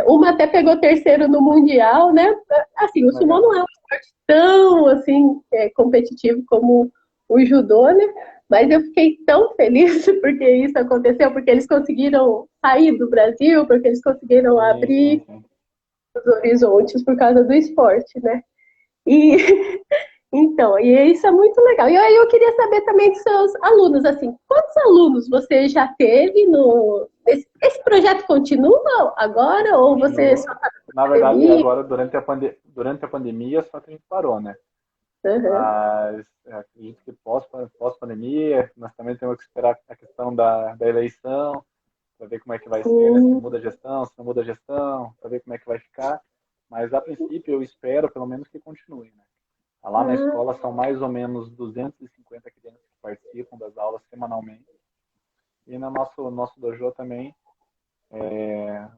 uma até pegou terceiro no Mundial, né? Assim, o sumô não Legal. é um esporte tão assim competitivo como o judô, né? Mas eu fiquei tão feliz porque isso aconteceu, porque eles conseguiram sair do Brasil, porque eles conseguiram Sim, sim, abrir sim. os horizontes por causa do esporte, né? E então, e isso é muito legal. E aí eu queria saber também dos seus alunos, assim, quantos alunos você já teve no esse projeto continua agora ou você só Continua. está Na na verdade, pandemia? agora durante a pandemia só que a gente parou, né? Uhum. Mas acredito que pós-pandemia, nós também temos que esperar a questão da eleição, para ver como é que vai ser, né? Se Sim, muda a gestão, se não muda a gestão, para ver como é que vai ficar. Mas, a princípio, eu espero, pelo menos, que continue, né? Lá na Ah, escola são mais ou menos 250 crianças que participam das aulas semanalmente. E no nosso dojo também,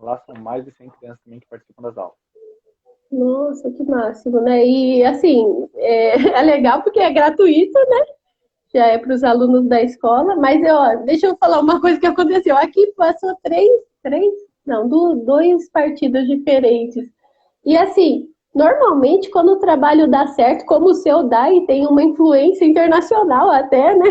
lá são mais de 100 crianças também que participam das aulas. nossa, que máximo, né? E assim, é legal porque é gratuito, né? Já é para os alunos da escola, mas deixa eu falar uma coisa que aconteceu. Aqui passou não, dois partidos diferentes. E assim, normalmente quando o trabalho dá certo, como o seu dá e tem uma influência internacional até, né?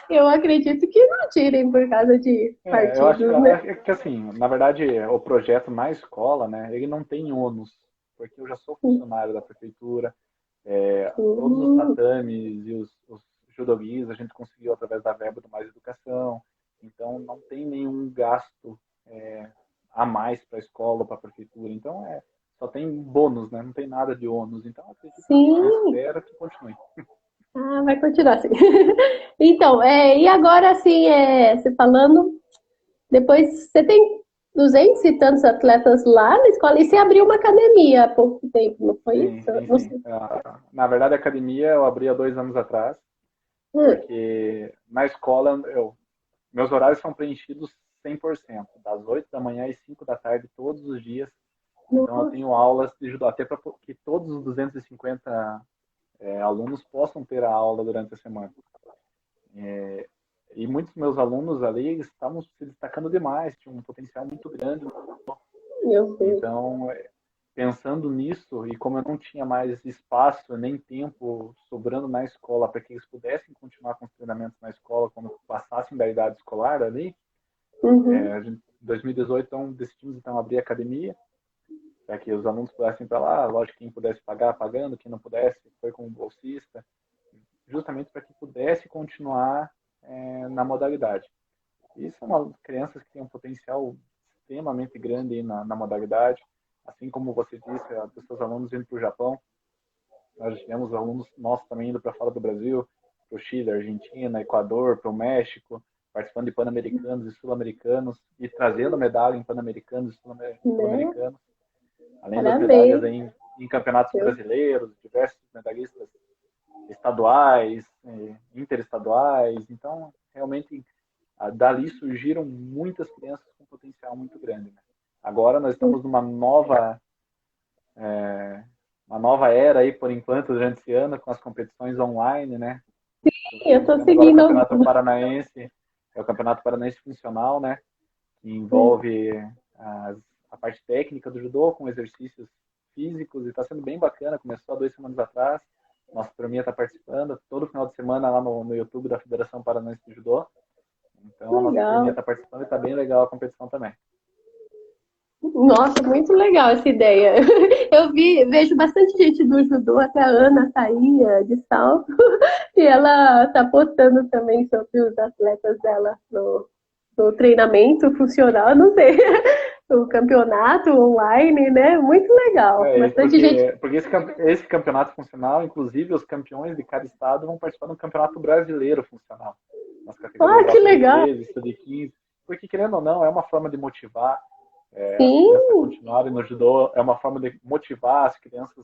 Eu acredito que não tirem por causa de Eu partidos, né? acho que assim, na verdade, o projeto na escola, né, ele não tem ônus, porque eu já sou funcionário da prefeitura, todos os Hum, tatames e os judogis a gente conseguiu através da verba do Mais Educação, então não tem nenhum gasto a mais para a escola, para a prefeitura, então só tem bônus, né, não tem nada de ônus, então eu acredito que, sim. espero que continue. Ah, vai continuar assim. Então, e agora assim, você falando, depois você tem 200 e tantos atletas lá na escola e você abriu uma academia há pouco tempo, não foi Sim, isso? sim, Não sim. sei. Na verdade, a academia eu abri há 2 anos atrás, Hum, porque na escola meus horários são preenchidos 100%, das 8 da manhã às 5 da tarde, todos os dias. Então, eu nossa, tenho aulas de judô, até para que todos os 250 alunos possam ter a aula durante a semana. E muitos meus alunos ali estavam se destacando demais, tinham um potencial muito grande. meu Deus. Então, pensando nisso, e como eu não tinha mais espaço nem tempo sobrando na escola para que eles pudessem continuar com os treinamentos na escola quando passassem da idade escolar ali, Uhum, em 2018 então, decidimos então abrir a academia para que os alunos pudessem ir para lá, lógico, quem pudesse pagar, pagando, quem não pudesse, foi como bolsista, justamente para que pudesse continuar na modalidade. E são crianças que têm um potencial extremamente grande aí na modalidade, assim como você disse, dos seus alunos indo para o Japão, nós tivemos alunos nossos também indo para fora do Brasil, para o Chile, Argentina, Equador, para o México, participando de Pan-Americanos e Sul-Americanos e trazendo medalha em Pan-Americanos e né? Sul-Americanos, além das medalhas Parabéns. em campeonatos Eu, brasileiros, diversos medalhistas estaduais, interestaduais. Então, realmente, dali surgiram muitas crianças com potencial muito grande. Né? Agora nós estamos numa uma nova era aí, por enquanto, durante esse ano, com as competições online, né? eu Nós tô temos agora o seguindo. Campeonato Paranaense, é o Campeonato Paranaense Funcional, né? Que envolve a parte técnica do judô com exercícios físicos e está sendo bem bacana. Começou há 2 semanas atrás. Nossa turminha está participando todo final de semana lá no YouTube da Federação Paranaense de Judô. Então a nossa turminha Legal. está participando e está bem legal a competição também. Nossa, muito legal essa ideia. Vejo bastante gente do judô, até a Ana tá aí, de salto, e ela tá postando também sobre os atletas dela no treinamento funcional, não sei, o campeonato online, né? Muito legal. Bastante gente. Porque esse campeonato funcional, inclusive os campeões de cada estado vão participar do campeonato brasileiro funcional, nas categorias Ah, que acima de legal. 13, sub-15, porque querendo ou não, é uma forma de motivar as crianças a Sim, continuarem no judô, é uma forma de motivar as crianças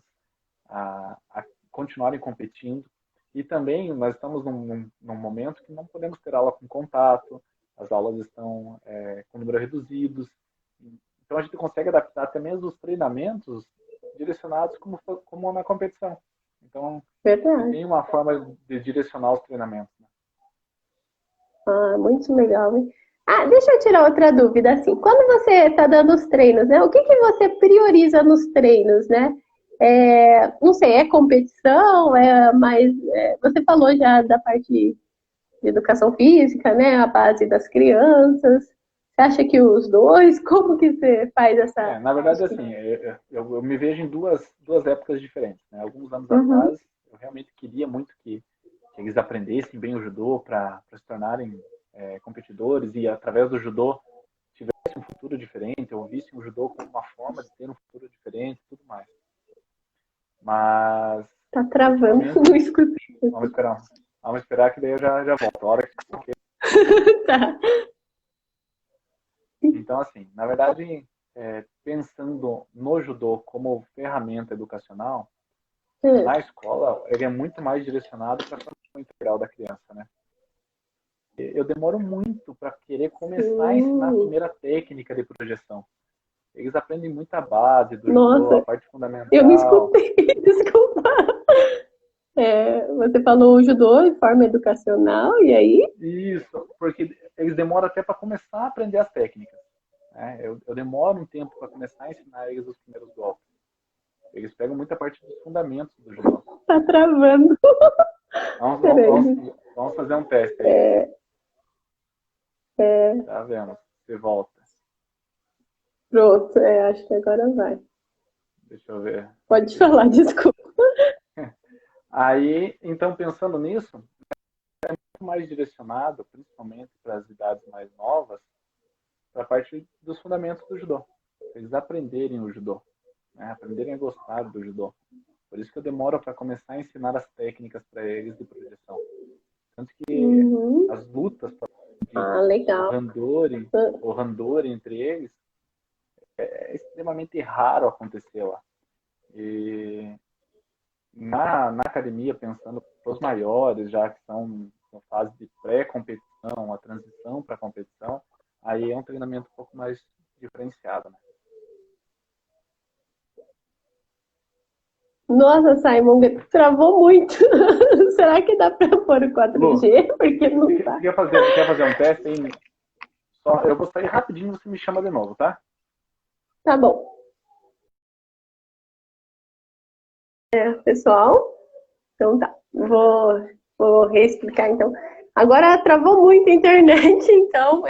a continuarem competindo. E também nós estamos num momento que não podemos ter aula com contato, as aulas estão com número reduzidos, então a gente consegue adaptar até mesmo os treinamentos direcionados como na competição. Então, verdade. tem uma forma de direcionar os treinamentos. Né? Ah, muito legal, hein? Ah, deixa eu tirar outra dúvida, assim. Quando você está dando os treinos, né? O que que você prioriza nos treinos, né? Não sei, é competição, você falou já da parte de educação física, né? A base das crianças. Você acha que os dois? Como que você faz essa? Na verdade, assim, eu me vejo em duas épocas diferentes. Né? Alguns anos Uhum, atrás, eu realmente queria muito que eles aprendessem bem o judô para se tornarem competidores e, através do judô, tivessem um futuro diferente, ou vissem o judô como uma forma de ter um futuro diferente e tudo mais. Mas, tá travando, não ultimamente, escutei. vamos esperar. Vamos esperar que daí eu já volto. A hora que... Tá. Então, assim, na verdade, pensando no judô como ferramenta educacional, Hum, na escola, ele é muito mais direcionado para a formação integral da criança, né? Eu demoro muito para querer começar a ensinar a sim. primeira técnica de projeção. Eles aprendem muita base do judô, a Nossa, parte eu me fundamental. escutei, desculpa. Você falou o judô de forma educacional, e aí? Isso, porque eles demoram até para começar a aprender as técnicas. Né? Eu demoro um tempo para começar a ensinar eles os primeiros golpes. Eles pegam muita parte dos fundamentos do judô. Tá travando. Vamos, vamos, Peraí. vamos fazer um teste aí. É, é, Tá vendo? Você volta. pronto, acho que agora vai. Deixa eu ver. Pode falar, desculpa. Aí, então, pensando nisso, mais direcionado, principalmente para as idades mais novas, para a parte dos fundamentos do judô. Eles aprenderem o judô, né? Aprenderem a gostar do judô. Por isso que eu demoro para começar a ensinar as técnicas para eles de projeção. Tanto que Uhum. as lutas, Ah, o legal. randori, Ah, o randori entre eles, é extremamente raro acontecer lá. E na academia, pensando para os maiores, já que estão na fase de pré-competição, a transição para a competição, aí é um treinamento um pouco mais diferenciado. Né? nossa, Simon, travou muito. Será que dá pra pôr o Lu, 4G? Porque não você tá. quer fazer um teste? Hein? Só, eu vou sair rapidinho e você me chama de novo, tá? Tá bom. Pessoal, então tá. Vou reexplicar então. Agora travou muito a internet, então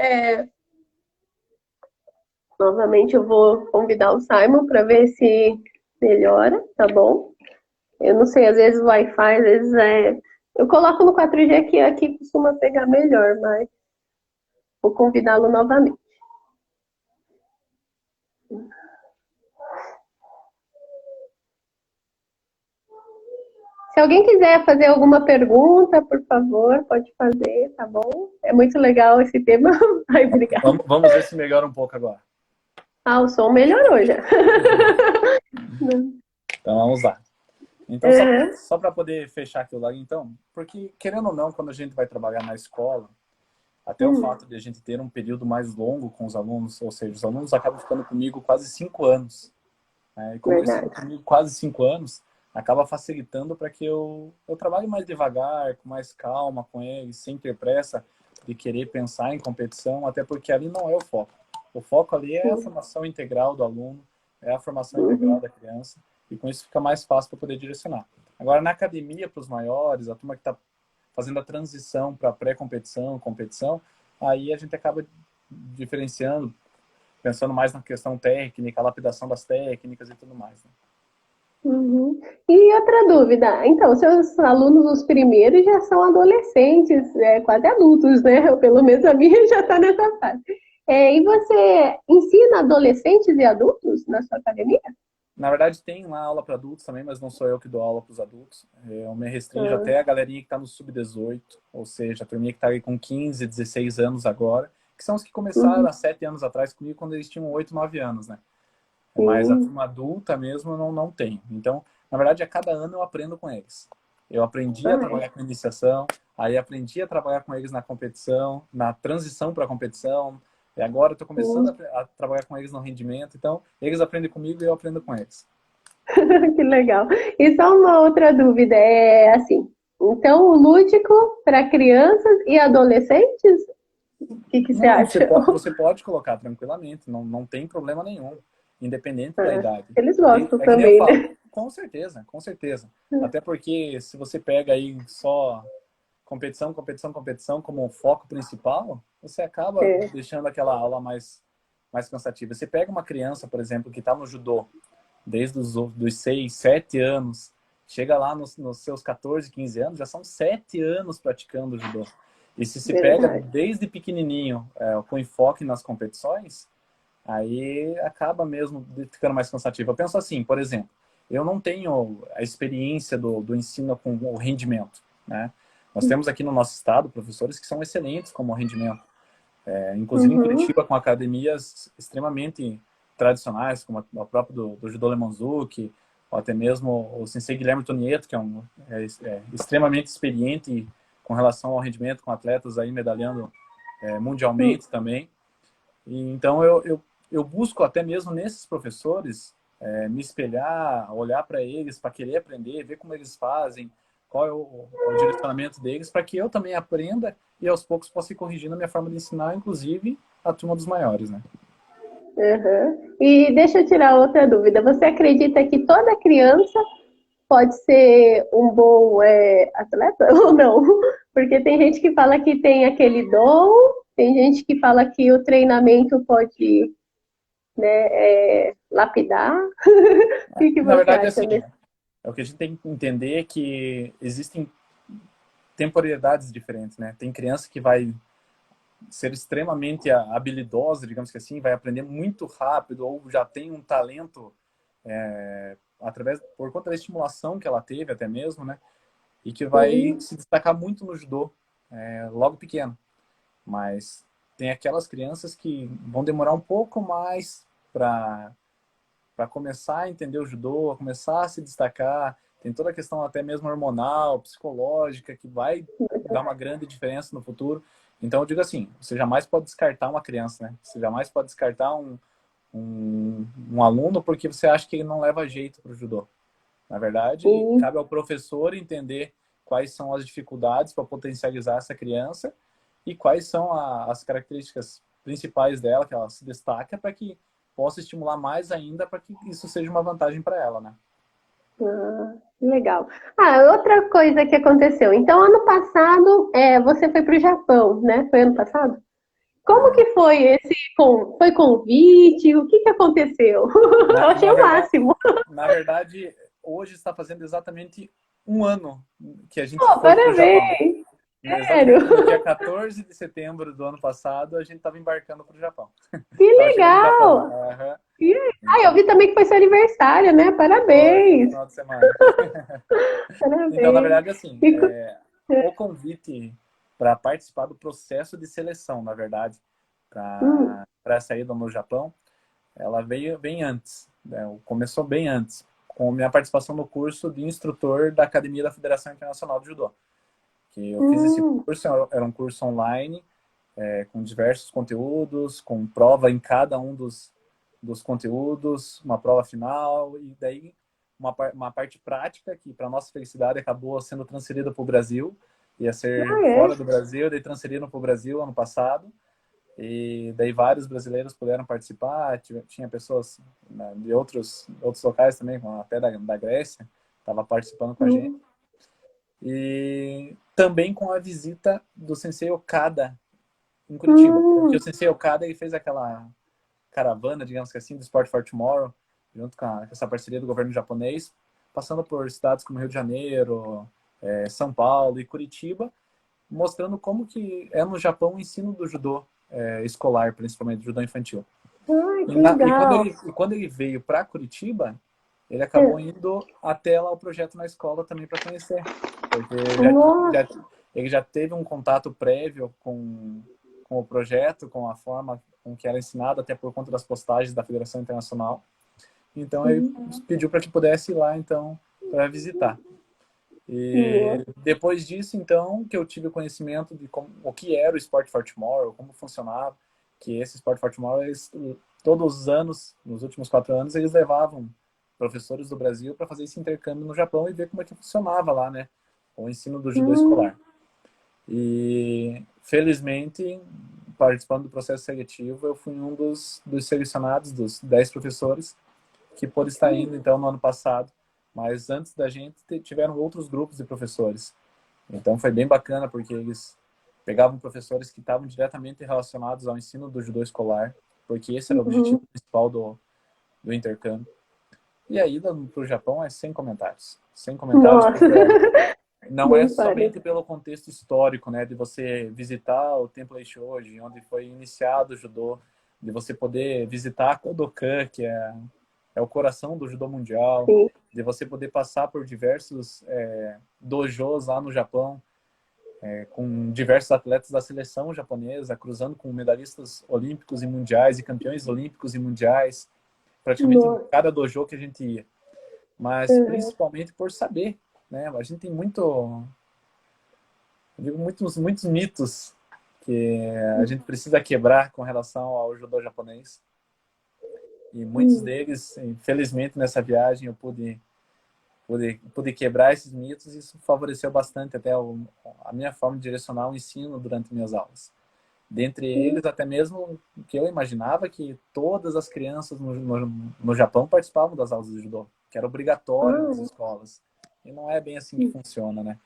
novamente eu vou convidar o Simon para ver se melhora, tá bom? Eu não sei, às vezes o Wi-Fi, às vezes eu coloco no 4G que aqui costuma pegar melhor, mas vou convidá-lo novamente. Se alguém quiser fazer alguma pergunta, por favor, pode fazer, tá bom? É muito legal esse tema. Ai, obrigada. Vamos ver se melhora um pouco agora. Ah, o som melhorou já. Então vamos lá. Então, Uhum. só para poder fechar aquilo lá, então, porque querendo ou não, quando a gente vai trabalhar na escola, até o fato de a gente ter um período mais longo com os alunos, ou seja, os alunos acabam ficando comigo quase 5 anos. Né? E como eles ficam Verdade. comigo quase 5 anos, acaba facilitando para que eu trabalhe mais devagar, com mais calma com eles, sem ter pressa de querer pensar em competição, até porque ali não é o foco. O foco ali é a formação integral do aluno, é a formação integral da criança, e com isso fica mais fácil para poder direcionar. Agora, na academia, para os maiores, a turma que está fazendo a transição para pré-competição, competição, aí a gente acaba diferenciando, pensando mais na questão técnica, a lapidação das técnicas e tudo mais. Né? Uhum. E outra dúvida, então, seus alunos, os primeiros, já são adolescentes, quase adultos, né? Ou pelo menos a minha já está nessa fase. E você ensina adolescentes e adultos na sua academia? Na verdade, tem uma aula para adultos também, mas não sou eu que dou aula para os adultos. Eu me restringo Ah, até a galerinha que está no sub-18, ou seja, a turminha que está aí com 15, 16 anos agora, que são os que começaram uhum, há 7 anos atrás comigo, quando eles tinham 8, 9 anos, né? Mas a sim. turma adulta mesmo eu não tenho. Então, na verdade, a cada ano eu aprendo com eles. Eu aprendi a Ah, é. trabalhar com iniciação, aí aprendi a trabalhar com eles na competição, na transição para a competição, e agora eu estou começando Sim. a trabalhar com eles no rendimento. Então, eles aprendem comigo e eu aprendo com eles. Que legal. E só uma outra dúvida, é assim, então o lúdico para crianças e adolescentes, o que você Não, acha? você pode colocar tranquilamente, não tem problema nenhum, independente da Ah, idade. eles gostam É que nem eu também, falo, né? com certeza, com certeza. Até porque se você pega aí só competição, competição, competição como foco principal, você acaba É. deixando aquela aula mais cansativa. Você pega uma criança, por exemplo, que está no judô desde dos 6, 7 anos, chega lá nos seus 14, 15 anos, já são 7 anos praticando judô. E se pega Verdade. desde pequenininho com enfoque nas competições, aí acaba mesmo ficando mais cansativo. Eu penso assim, por exemplo, eu não tenho a experiência do ensino com o rendimento, né? Nós temos aqui no nosso estado professores que são excelentes como rendimento, inclusive em Uhum. Curitiba com academias extremamente tradicionais, como o próprio do Judô Lemonzuki, ou até mesmo o Sensei Guilherme Tonieto, que é extremamente experiente com relação ao rendimento, com atletas aí medalhando mundialmente também. E, então eu busco até mesmo nesses professores me espelhar, olhar para eles, para querer aprender, ver como eles fazem, qual é o direcionamento deles, para que eu também aprenda e aos poucos possa ir corrigindo a minha forma de ensinar, inclusive a turma dos maiores, né? Uhum. E deixa eu tirar outra dúvida. Você acredita que toda criança pode ser um bom atleta ou não? Porque tem gente que fala que tem aquele dom, tem gente que fala que o treinamento pode, né, lapidar. O que Na você verdade, acha assim, desse? o que a gente tem que entender que existem temporalidades diferentes, né? Tem criança que vai ser extremamente habilidosa, digamos que assim, vai aprender muito rápido ou já tem um talento por conta da estimulação que ela teve até mesmo, né? E que vai se destacar muito no judô logo pequeno. Mas tem aquelas crianças que vão demorar um pouco mais para começar a entender o judô, a começar a se destacar. Tem toda a questão até mesmo hormonal, psicológica, que vai dar uma grande diferença no futuro. Então eu digo assim, você jamais pode descartar uma criança, né? Você jamais pode descartar um aluno porque você acha que ele não leva jeito para o judô. Na verdade, Sim. cabe ao professor entender quais são as dificuldades para potencializar essa criança e quais são as características principais dela, que ela se destaca, para que possa estimular mais ainda para que isso seja uma vantagem para ela, né? Legal. Outra coisa que aconteceu. Então, ano passado, você foi para o Japão, né? Foi ano passado? Como que foi foi convite? O que aconteceu? Eu Na, achei na o verdade, máximo. na verdade, hoje está fazendo exatamente um ano que a gente Oh, foi para o Japão. parabéns! Sério? Exatamente no dia 14 de setembro do ano passado, a gente estava embarcando para o Japão. Que Estava chegando no Japão. legal! Uhum. Eu Então, vi também que foi seu aniversário, né? foi no Parabéns! final de semana. Então, na Parabéns! verdade, assim, E o convite para participar do processo de seleção, na verdade, hum, para a saída no Japão, ela veio bem antes, né? Começou bem antes, com minha participação no curso de instrutor da Academia da Federação Internacional de Judô. Que eu fiz esse hum, curso, era um curso online, com diversos conteúdos, com prova em cada um dos conteúdos, uma prova final, e daí uma parte prática que, para nossa felicidade, acabou sendo transferida para o Brasil, ia ser é? fora do Brasil, daí transferiram para o Brasil ano passado, e daí vários brasileiros puderam participar, tinha pessoas, né, de outros locais também, até da Grécia, estava participando com a gente. Hum, E também com a visita do Sensei Okada em Curitiba. Porque o hum, Sensei Okada ele fez aquela caravana, digamos que assim, do Sport for Tomorrow, junto com essa parceria do governo japonês, passando por cidades como Rio de Janeiro, São Paulo e Curitiba, mostrando como que é no Japão o ensino do judô escolar, principalmente do judô infantil. que legal! E quando ele veio para Curitiba, ele acabou É, indo até lá o projeto na escola também para conhecer, porque Nossa! ele já teve um contato prévio com o projeto, com a forma com que era ensinado, até por conta das postagens da Federação Internacional. Então ele pediu para que pudesse ir lá então para visitar. E Nossa. depois disso, então, que eu tive o conhecimento de o que era o Sport for Tomorrow, como funcionava, que esse Sport for Tomorrow, todos os anos, nos últimos 4 anos, eles levavam professores do Brasil para fazer esse intercâmbio no Japão e ver como é que funcionava lá, né? O ensino do judô Hum, escolar. E, felizmente, participando do processo seletivo, eu fui um dos selecionados, dos 10 professores, que pôde estar indo, então, no ano passado. Mas antes da gente, tiveram outros grupos de professores. Então, foi bem bacana, porque eles pegavam professores que estavam diretamente relacionados ao ensino do judô escolar, porque esse era o objetivo uhum. principal do intercâmbio. E a ida para o Japão é sem comentários. Sem comentários, Nossa! porque não é Nem parece. somente pelo contexto histórico, né, de você visitar o Templo Eishoji, onde foi iniciado o judô, de você poder visitar a Kodokan, que é o coração do judô mundial, Sim. de você poder passar por diversos dojos lá no Japão, com diversos atletas da seleção japonesa, cruzando com medalhistas olímpicos e mundiais e campeões olímpicos e mundiais. praticamente em Nossa. cada dojo que a gente ia. Mas principalmente por saber, né? A gente tem muitos mitos que a gente precisa quebrar com relação ao judô japonês. E muitos deles, infelizmente, nessa viagem eu pude quebrar esses mitos e isso favoreceu bastante até a minha forma de direcionar o ensino durante minhas aulas. Dentre eles, até mesmo que eu imaginava que todas as crianças no Japão participavam das aulas de judô, que era obrigatório nas escolas. E não é bem assim que funciona, né?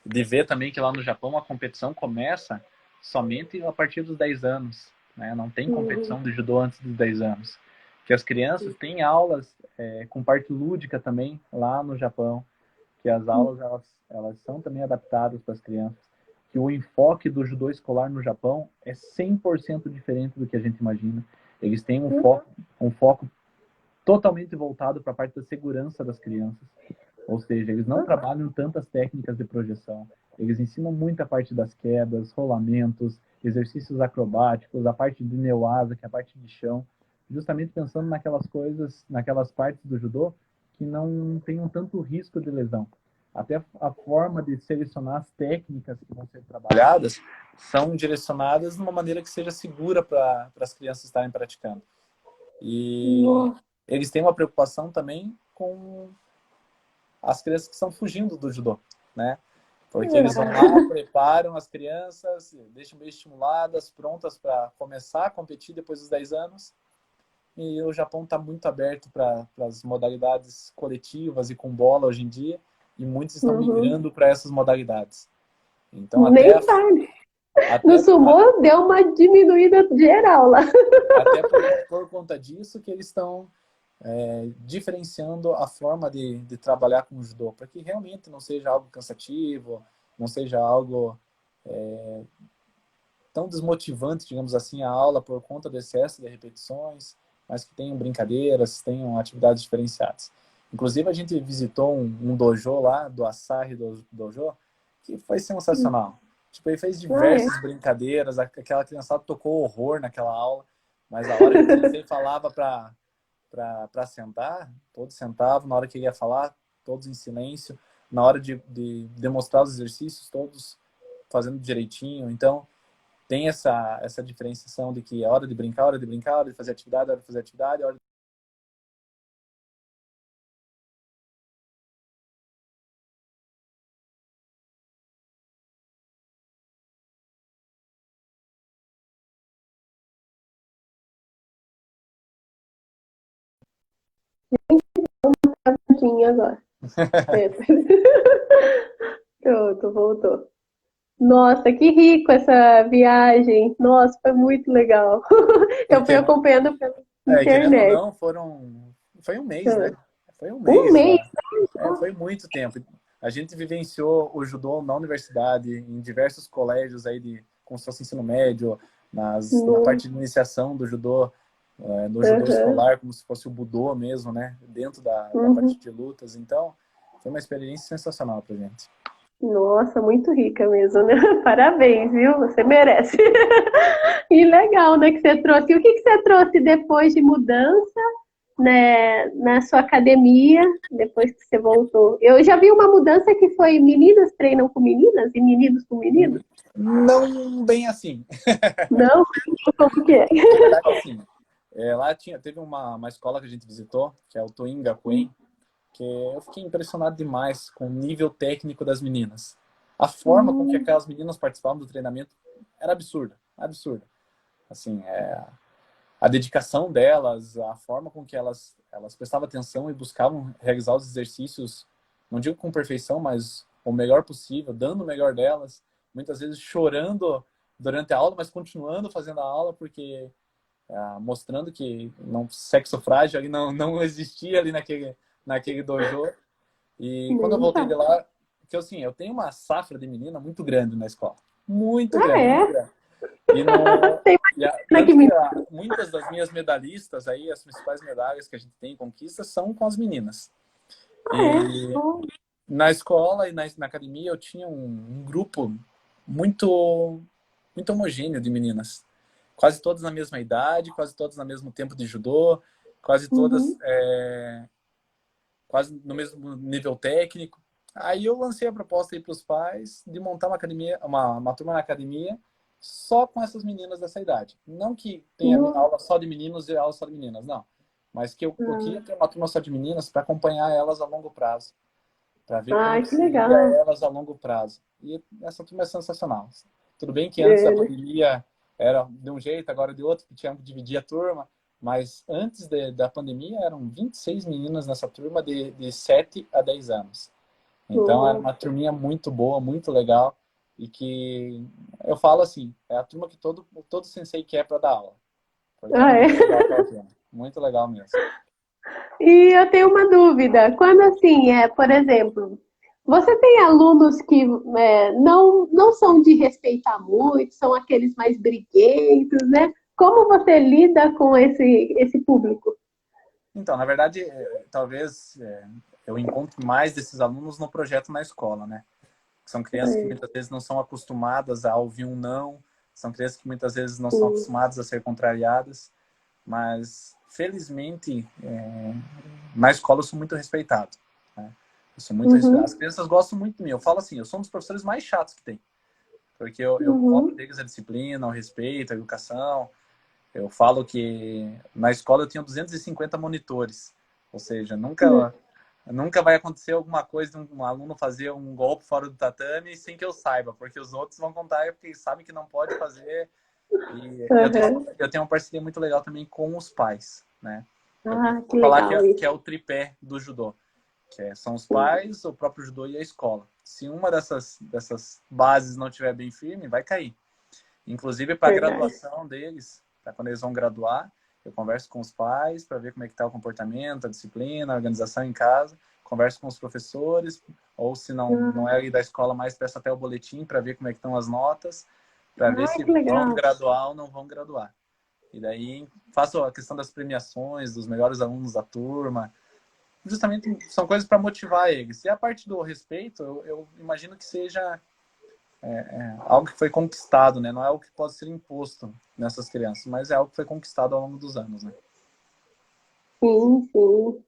De ver também que lá no Japão a competição começa somente a partir dos 10 anos, né? Não tem competição de judô antes dos 10 anos. Que as crianças têm aulas com parte lúdica também lá no Japão, que as aulas elas são também adaptadas para as crianças, que o enfoque do judô escolar no Japão é 100% diferente do que a gente imagina. Eles têm um foco totalmente voltado para a parte da segurança das crianças. Ou seja, eles não trabalham tantas técnicas de projeção. Eles ensinam muita parte das quedas, rolamentos, exercícios acrobáticos, a parte de neuasa, que é a parte de chão, justamente pensando naquelas coisas, naquelas partes do judô que não tenham tanto risco de lesão. Até a forma de selecionar as técnicas que vão ser trabalhadas são direcionadas de uma maneira que seja segura para as crianças estarem praticando. E eles têm uma preocupação também com as crianças que estão fugindo do judô, né? Porque eles vão lá, preparam as crianças, deixam bem estimuladas, prontas para começar a competir depois dos 10 anos. E o Japão está muito aberto para as modalidades coletivas e com bola hoje em dia, e muitos estão migrando para essas modalidades. Então, Nem sabe. No sumô deu uma diminuída geral lá. Até por conta disso que eles estão diferenciando a forma de trabalhar com o judô, para que realmente não seja algo cansativo, não seja algo tão desmotivante, digamos assim, a aula por conta do excesso de repetições, mas que tenham brincadeiras, tenham atividades diferenciadas. Inclusive, a gente visitou um dojo lá, do Asahi Dojo, que foi sensacional. Tipo, ele fez diversas brincadeiras, aquela criançada tocou horror naquela aula, mas a hora que ele falava para sentar, todos sentavam, na hora que ele ia falar, todos em silêncio, na hora de demonstrar os exercícios, todos fazendo direitinho. Então, tem essa diferenciação de que é hora de brincar, hora de fazer atividade, hora de fazer atividade, hora de... Agora. Pronto, voltou. Nossa, que rico essa viagem. Nossa, foi muito legal. Eu fui acompanhando pela Querendo ou internet. não, foi um mês, né? Foi um Um mês mês? lá. Foi muito tempo. A gente vivenciou o judô na universidade, em diversos colégios aí como se fosse ensino médio, na parte de iniciação do judô, no judô escolar, como se fosse o budô mesmo, né? Dentro da parte de lutas. Então, foi uma experiência sensacional pra gente. Nossa, muito rica mesmo, né? Parabéns, viu? Você merece. E legal, né, que você trouxe. E o que você trouxe depois de mudança, né, na sua academia, depois que você voltou? Eu já vi uma mudança que foi meninas treinam com meninas e meninos com meninos. Não bem assim. Não? Como que é? Na verdade, assim, lá teve uma escola que a gente visitou, que é o Toin Gakuen, que eu fiquei impressionado demais com o nível técnico das meninas. A forma com que aquelas meninas participavam do treinamento era absurda, absurda. Assim, a dedicação delas, a forma com que elas prestavam atenção e buscavam realizar os exercícios, não digo com perfeição, mas o melhor possível, dando o melhor delas, muitas vezes chorando durante a aula, mas continuando fazendo a aula, porque mostrando que sexo frágil ali não existia ali naquele dojo. E quando eu voltei de lá, que assim, eu tenho uma safra de menina muito grande na escola. Muito grande, muito grande. Muitas das minhas medalhistas aí, as principais medalhas que a gente tem em conquistas, são com as meninas. E na escola e na academia eu tinha um grupo muito, muito homogêneo de meninas. Quase todas na mesma idade, quase todas no mesmo tempo de judô. quase todas Uhum. quase no mesmo nível técnico. Aí eu lancei a proposta aí para os pais de montar uma academia, uma turma na academia só com essas meninas dessa idade. Não que tenha Nossa. aula só de meninos e aula só de meninas, não. Mas que eu queria ter uma turma só de meninas para acompanhar elas a longo prazo, para ver como Ai, que que seria legal. elas a longo prazo. E essa turma é sensacional. Tudo bem que antes a É, né? pandemia era de um jeito, agora de outro, que tinha que dividir a turma, mas antes da pandemia eram 26 meninas nessa turma de 7 a 10 anos. Então era uma Nossa. turminha muito boa, muito legal, e que eu falo assim, é a turma que todo sensei quer para dar aula, porque é Ah, é. muito legal aquela turma, muito legal mesmo. E eu tenho uma dúvida. Quando assim, por exemplo, você tem alunos que não são de respeitar muito, são aqueles mais briguentos, né? Como você lida com esse público? Então, na verdade, talvez eu encontre mais desses alunos no projeto na escola, né? São crianças que É, muitas vezes não são acostumadas a ouvir um não, são crianças que muitas vezes não são sim. acostumadas a ser contrariadas, mas felizmente na escola eu sou muito respeitado, né? Eu sou muito respeitado. As Uhum, crianças gostam muito de mim. Eu falo assim, eu sou um dos professores mais chatos que tem, porque eu cobro uhum, deles a disciplina, o respeito, a educação. Eu falo que na escola eu tinha 250 monitores, ou seja, nunca vai acontecer alguma coisa de um aluno fazer um golpe fora do tatame sem que eu saiba, porque os outros vão contar porque sabem que não pode fazer. E uhum. eu tenho uma parceria muito legal também com os pais, né? Eu Ah, que costumo falar legal que é isso. o tripé do judô, são os pais, o próprio judô e a escola. Se uma dessas bases não estiver bem firme, vai cair. Inclusive para a Verdade. graduação deles, para quando eles vão graduar, eu converso com os pais para ver como é que está o comportamento, a disciplina, a organização em casa, converso com os professores, ou se não é ali da escola mais, peço até o boletim para ver como é que estão as notas, para ver Ah, se que vão legal. graduar ou não vão graduar. E daí faço a questão das premiações, dos melhores alunos da turma, justamente são coisas para motivar eles. E a parte do respeito, eu imagino que seja algo que foi conquistado, né? Não é algo que pode ser imposto nessas crianças, mas é algo que foi conquistado ao longo dos anos, né? Sim, sim.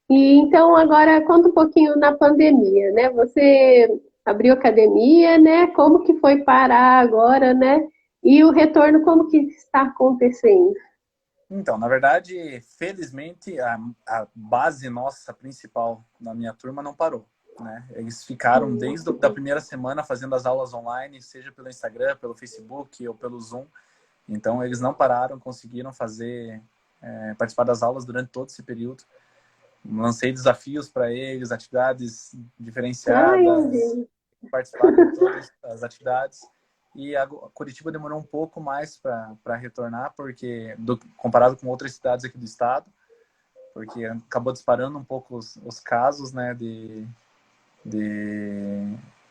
E então agora conta um pouquinho na pandemia, né? Você abriu academia, né? Como que foi parar agora, né? E o retorno, como que está acontecendo? Então, na verdade, felizmente, a base nossa principal na minha turma não parou, né? Eles ficaram desde a primeira semana fazendo as aulas online, seja pelo Instagram, pelo Facebook ou pelo Zoom. Então, eles não pararam, conseguiram participar das aulas durante todo esse período. Lancei desafios para eles, atividades Ai, eu diferenciadas, vi. participaram de todas as atividades. E a Curitiba demorou um pouco mais para retornar, porque comparado com outras cidades aqui do estado, porque acabou disparando um pouco os casos, né, de,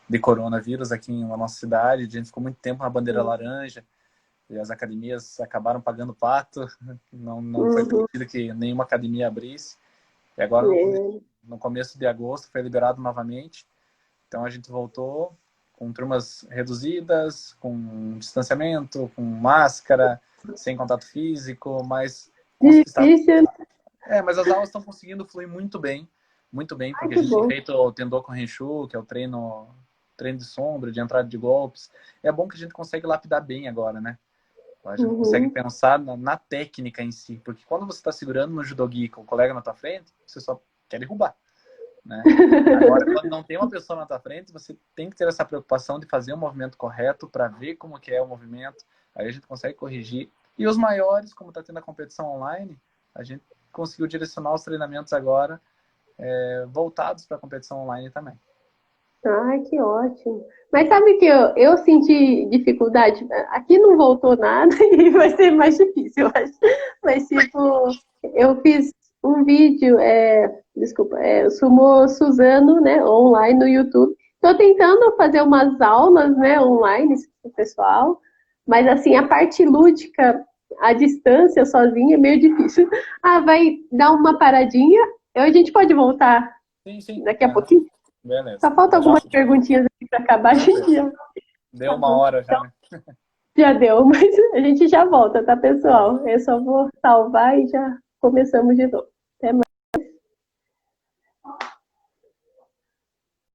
de coronavírus aqui na nossa cidade. A gente ficou muito tempo na bandeira laranja e as academias acabaram pagando pato. Não foi Uhum, permitido que nenhuma academia abrisse. E agora, é. no começo de agosto, foi liberado novamente. Então, a gente voltou com turmas reduzidas, com distanciamento, com máscara, sem contato físico, mas Difícil, né? mas as aulas estão conseguindo fluir muito bem, Ai, porque a que gente tem bom. feito o Tendô com Renshu, que é o treino de sombra, de entrada de golpes. É bom que a gente consegue lapidar bem agora, né? A gente consegue Uhum. pensar na técnica em si, porque quando você está segurando no judogi com o colega na tua frente, você só quer derrubar, né? Agora, quando não tem uma pessoa na tua frente, você tem que ter essa preocupação de fazer o movimento correto para ver como que é o movimento, aí a gente consegue corrigir. E os maiores, como está tendo a competição online, a gente conseguiu direcionar os treinamentos agora voltados para a competição online também. Ai, que ótimo. Mas sabe que eu senti dificuldade? Aqui não voltou nada e vai ser mais difícil, eu acho. Mas, tipo, eu fiz um vídeo, desculpa, Sumo Suzano, né, online no YouTube. Estou tentando fazer umas aulas, né, online com o pessoal, mas, assim, a parte lúdica, a distância sozinha é meio difícil. Ah, vai dar uma paradinha? A gente pode voltar Sim, sim. daqui a Uhum. pouquinho? Beleza. Só falta Já, algumas perguntinhas aqui para acabar, a gente tranquilo. já. Deu Tá uma bom. hora já, Então, né? já deu, mas a gente já volta, tá, Tá bom. pessoal? Eu só vou salvar e já começamos de novo.